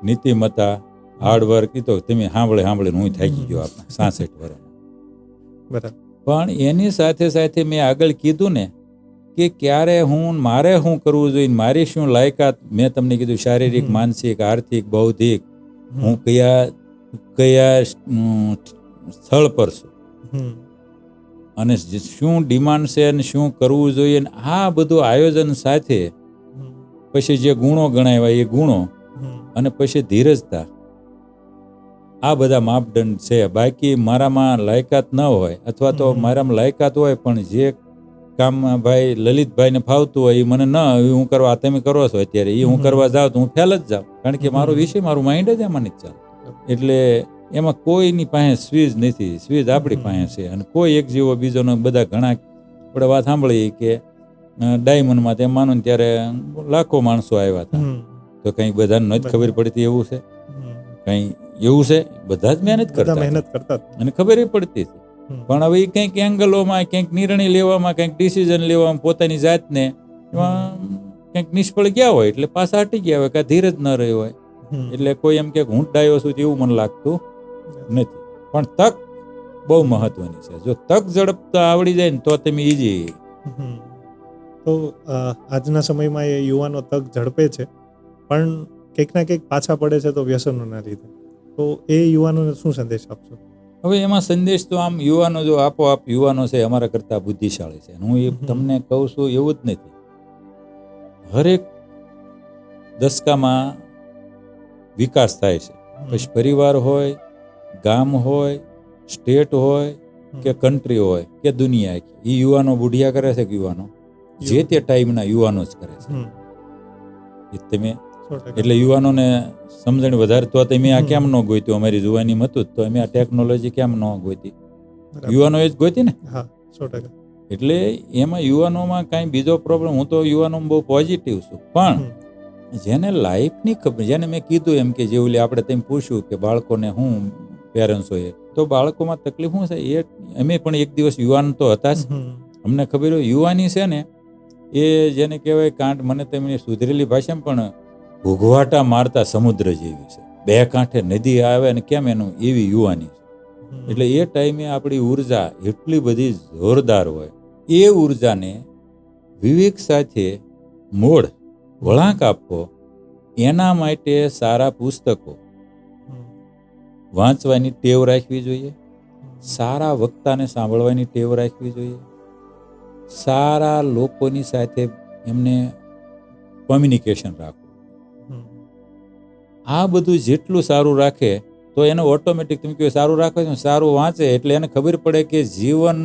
નીતિમત્તા, હાર્ડવર્ક. એ તો તમે સાંભળીને હું થાકી ગયો આપણા 66 વર્ષ. બરાબર. પણ એની સાથે સાથે મેં આગળ કીધું ને કે ક્યારે મારે શું કરવું જોઈએ, મારી શું લાયકાત, મેં તમને કીધું શારીરિક, માનસિક, આર્થિક, બૌદ્ધિક, હું કયા સ્થળ પર છું અને શું ડિમાન્ડ છે અને શું કરવું જોઈએ, આ બધું આયોજન સાથે પછી જે ગુણો ગણાવ્યા એ ગુણો અને પછી ધીરજતા, આ બધા માપદંડ છે. બાકી મારામાં લાયકાત ન હોય અથવા તો મારામાં લાયકાત હોય પણ જે કામમાં ભાઈ લલિતભાઈને ફાવતું હોય એ મને હું કરવા, તમે કરો છો અત્યારે, એ હું કરવા જાઉં તો હું ફેલ જ જાઉં, કારણ કે મારો વિષય, મારું માઇન્ડ જ એમાં નથી ચાલતું. એટલે એમાં કોઈની પાસે સ્વીજ નથી, સ્વીજ આપણી પાસે છે. અને કોઈ એક જેવો બીજો બધા ઘણા આપણે વાત સાંભળીએ કે ડાયમંડમાં તેમ માનો ને ત્યારે લાખો માણસો આવ્યા હતા, તો કઈ બધાને નથી ખબર પડતી એવું છે? કઈ એવું છે? બધા જ મહેનત કરતા અને ખબર પડતી હતી. પણ હવે કંઈક એંગલોમાં, કંઈક નિર્ણય લેવામાં, કંઈક ડિસિઝન લેવામાં પોતાની જાતને એમાં કંઈક નિષ્ફળ ગયા હોય એટલે પાછા હટી ગયા હોય, કાં ધીરજ ન રહી હોય. એટલે કોઈ એમ કે હું ડાયો છું એવું મને લાગતું નથી. પણ તક બહુ મહત્વની છે. જો તક ઝડપતા આવડી જાય ને તો તમે ઈજી. તો આજના સમયમાં એ યુવાનો તક ઝડપે છે પણ કંઈક ના કંઈક પાછા પડે છે તો વ્યસનોના લીધે. તો એ યુવાનોને શું સંદેશ આપશો? હવે એમાં સંદેશ તો આમ યુવાનો જો આપોઆપ યુવાનો છે અમારા કરતા બુદ્ધિશાળી છે. હું એ તમને કહું છું એવું જ નથી. હરેક દશકામાં વિકાસ થાય છે. પછી પરિવાર હોય, ગામ હોય, સ્ટેટ હોય કે કન્ટ્રી હોય કે દુનિયા, એ યુવાનો બુઢિયા કરે છે કે યુવાનો જે તે ટાઈમના યુવાનો જ કરે છે. તમે એટલે યુવાનોને સમજણ વધારે તો તમે આ કેમ ન ગોત્યું, અમારી જુવાની હતું તો અમે આ ટેકનોલોજી કેમ ન ગોતી, યુવાનો એ જ ગોતી ને. એટલે એમાં યુવાનોમાં કાંઈ બીજો પ્રોબ્લેમ, હું તો યુવાનોમાં બહુ પોઝિટિવ છું. પણ જેને લાઈફની ખબર, જેને મેં કીધું એમ કે જેવું આપણે તેમ પૂછ્યું કે બાળકોને હું પેરેન્ટ્સોએ, તો બાળકોમાં તકલીફ શું છે એ અમે પણ એક દિવસ યુવાન તો હતા જ. અમને ખબર હોય યુવાની છે ને એ જેને કહેવાય કાંઠ, મને તેમની સુધરેલી ભાષામાં પણ ઘૂઘવાટા મારતા સમુદ્ર જેવી છે. બે કાંઠે નદી આવે ને કેમ એનું એવી યુવાની છે. એટલે એ ટાઈમે આપણી ઉર્જા એટલી બધી જોરદાર હોય, એ ઉર્જાને વિવેક સાથે મોડ વળાંક આપવો, એના માટે સારા પુસ્તકો વાંચવાની ટેવ રાખવી જોઈએ, સારા વક્તાને સાંભળવાની ટેવ રાખવી જોઈએ, સારા લોકોની સાથે એમને કોમ્યુનિકેશન રાખવું. આ બધું જેટલું સારું રાખે તો એને ઓટોમેટિક, તમે કહો સારું રાખે છે, સારું વાંચે એટલે એને ખબર પડે કે જીવન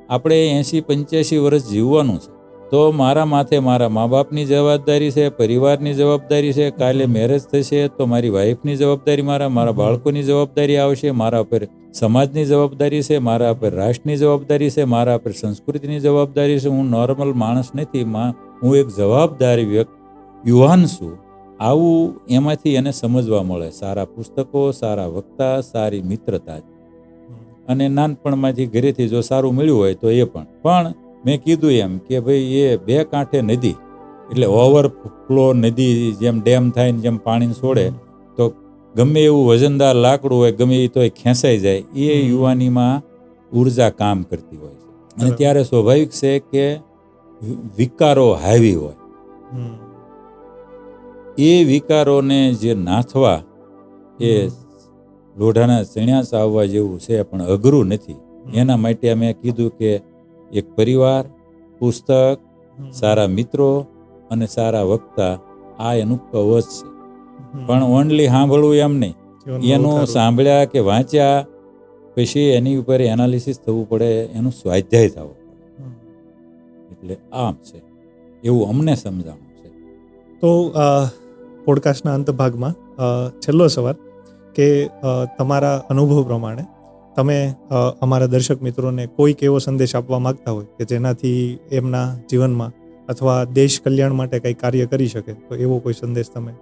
આપણે 80-85 વર્ષ જીવવાનું છે. તો મારા માથે મારા મા બાપની જવાબદારી છે, પરિવારની જવાબદારી છે, કાલે મેરેજ થશે તો મારી વાઈફની જવાબદારી, મારા બાળકોની જવાબદારી આવશે, મારા પર સમાજની જવાબદારી છે, મારા પર રાષ્ટ્રની જવાબદારી છે, મારા પર સંસ્કૃતિની જવાબદારી છે. હું નોર્મલ માણસ નથી, હું એક જવાબદારી યુવાન છું. આવું એમાંથી એને સમજવા મળે. સારા પુસ્તકો, સારા વક્તા, સારી મિત્રતા, અને નાનપણમાંથી ઘરેથી જો સારું મળ્યું હોય તો એ પણ મેં કીધું એમ કે ભાઈ એ બે કાંઠે નદી, એટલે ઓવરફ્લો નદી જેમ ડેમ થાય ને જેમ પાણી છોડે તો ગમે એવું વજનદાર લાકડું હોય ગમે એ તો ખેંચાઈ જાય. એ યુવાનીમાં ઉર્જા કામ કરતી હોય છે. અને ત્યારે સ્વાભાવિક છે કે વિકારો હાવી હોય. એ વિકારોને જે નાથવા એ લોઢાના ચણ્યા ચાવવા જેવું છે, પણ અઘરું નથી. એના માટે મેં કીધું કે એક પરિવાર, પુસ્તક, સારા મિત્રો અને સારા વક્તા, આ એનું કવચ છે. પણ ઓનલી સાંભળવું એમ નહીં, એનું સાંભળ્યા કે વાંચ્યા પછી એની ઉપર એનાલિસિસ થવું પડે, એનું સ્વાધ્યાય થવું પડે. એટલે આમ છે, એવું અમને સમજાવવું છે. તો પોડકાસ્ટના અંત ભાગમાં છેલ્લો સવાલ કે તમારા અનુભવ પ્રમાણે તમે અમારા દર્શક મિત્રોને કોઈક એવો સંદેશ આપવા માંગતા હોય કે જેનાથી એમના જીવનમાં અથવા દેશ કલ્યાણ માટે કંઈ કાર્ય કરી શકે, તો એવો કોઈ સંદેશ તમે?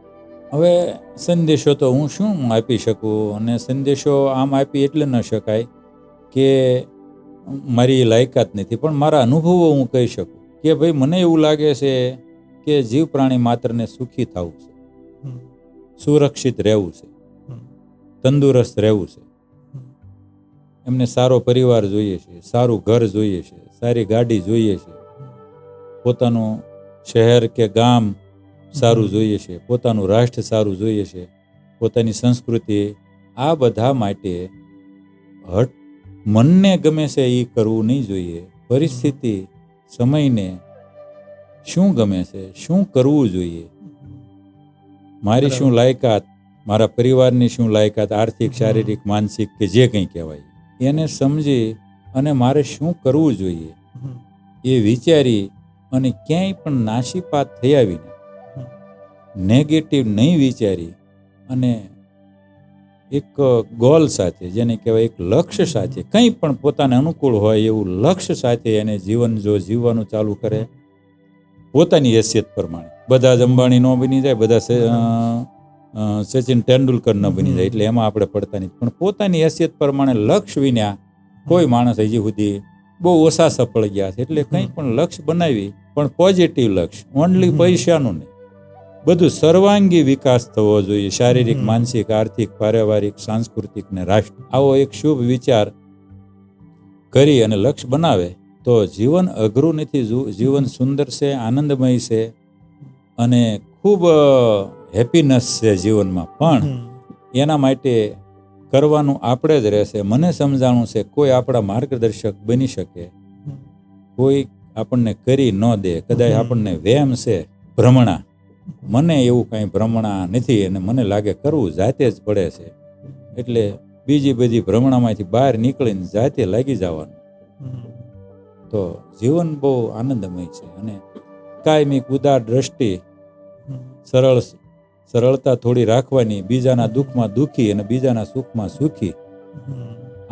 હવે સંદેશો તો હું શું આપી શકું, અને સંદેશો આમ આપી એટલે ન શકાય કે મારી લાયકાત નથી, પણ મારા અનુભવો હું કહી શકું કે ભાઈ મને એવું લાગે છે કે જીવ પ્રાણી માત્રને સુખી થવું છે, સુરક્ષિત રહેવું છે, તંદુરસ્ત રહેવું છે. એમને સારો પરિવાર જોઈએ છે, સારું ઘર જોઈએ છે, સારી ગાડી જોઈએ છે, પોતાનું શહેર કે ગામ સારું જોઈએ છે, પોતાનું રાષ્ટ્ર સારું જોઈએ છે, પોતાની સંસ્કૃતિ, આ બધા માટે મનને ગમે છે એ કરવું નહીં જોઈએ. પરિસ્થિતિ, સમયને શું ગમે છે, શું કરવું જોઈએ, મારી શું લાયકાત, મારા પરિવારની શું લાયકાત, આર્થિક, શારીરિક, માનસિક કે જે કંઈ કહેવાય, એને સમજી અને મારે શું કરવું જોઈએ એ વિચારી અને ક્યાંય પણ નાશીપાત થઈ આવીને નેગેટિવ નહીં વિચારી અને એક ગોલ સાથે, જેને કહેવાય એક લક્ષ્ય સાથે, કંઈ પણ પોતાને અનુકૂળ હોય એવું લક્ષ્ય સાથે એને જીવન જો જીવવાનું ચાલુ કરે, પોતાની હેસિયત પ્રમાણે. બધા જ અંબાણી ન બની જાય, બધા સચિન તેંડુલકર ન બની જાય, એટલે એમાં આપણે પડતા નથી. પણ પોતાની હેસિયત પ્રમાણે લક્ષ્ય વિના કોઈ માણસ હજી સુધી બહુ ઓછા સફળ ગયા છે. એટલે કંઈ પણ લક્ષ્ય બનાવી, પણ પોઝિટિવ લક્ષ્ય, ઓનલી પૈસાનું નહીં, બધું સર્વાંગી વિકાસ થવો જોઈએ, શારીરિક, માનસિક, આર્થિક, પારિવારિક, સાંસ્કૃતિક ને રાષ્ટ્ર. આવો એક શુભ વિચાર કરી અને લક્ષ્ય બનાવે તો જીવન અઘરું નથી, જીવન સુંદર છે, આનંદમય છે અને ખૂબ હેપીનેસ છે જીવનમાં. પણ એના માટે કરવાનું આપણે જ રહેશે. મને સમજાણું છે કોઈ આપણા માર્ગદર્શક બની શકે, કોઈ આપણને કરી ન દે. કદાચ આપણને વહેમ છે, ભ્રમણા, મને એવું કાંઈ ભ્રમણા નથી અને મને લાગે કરવું જાતે જ પડે છે. એટલે બીજી બધી ભ્રમણામાંથી બહાર નીકળીને જાતે લાગી જવાનું, તો જીવન બહુ આનંદમય છે. અને કાયમિક ઉદાર દ્રષ્ટિ, સરળતા થોડી રાખવાની, બીજાના દુઃખમાં દુઃખી અને બીજાના સુખમાં સુખી,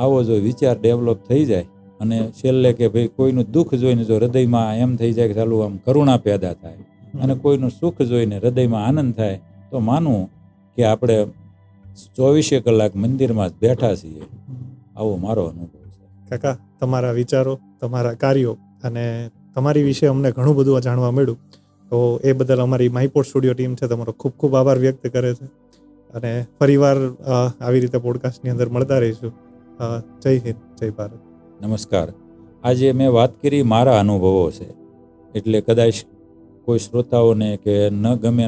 આવો જો વિચાર ડેવલપ થઈ જાય અને છેલ્લે કે ભાઈ કોઈનું દુઃખ જોઈને જો હૃદયમાં એમ થઈ જાય કે ચાલુ આમ કરુણા પેદા થાય અને કોઈનું સુખ જોઈને હૃદયમાં આનંદ થાય, તો માનવું કે આપણે 24 કલાક મંદિરમાં જ બેઠા છીએ. આવો મારો અનુભવ છે. કાકા, તમારા વિચારો, તમારા કાર્યો અને તમારી વિશે અમને ઘણું બધું જાણવા મળ્યું, તો એ બદલ અમારી માયપોડ સ્ટુડિયો ટીમ છે તમારો ખૂબ ખૂબ આભાર વ્યક્ત કરે છે. અને ફરીવાર આવી રીતે પોડકાસ્ટની અંદર મળતા રહીશું. જય હિન્દ, જય ભારત. નમસ્કાર. આજે મેં વાત કરી મારા અનુભવો છે, એટલે કદાચ કોઈ શ્રોતાઓને કે ન ગમે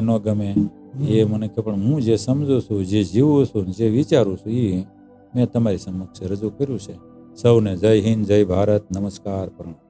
એ મને કે, પણ હું જે સમજું છું, જે જીવું છું, જે વિચારું છું, એ મેં તમારી સમક્ષ રજૂ કર્યું છે. સૌને જય હિન્દ, જય ભારત, નમસ્કાર, પ્રણામ.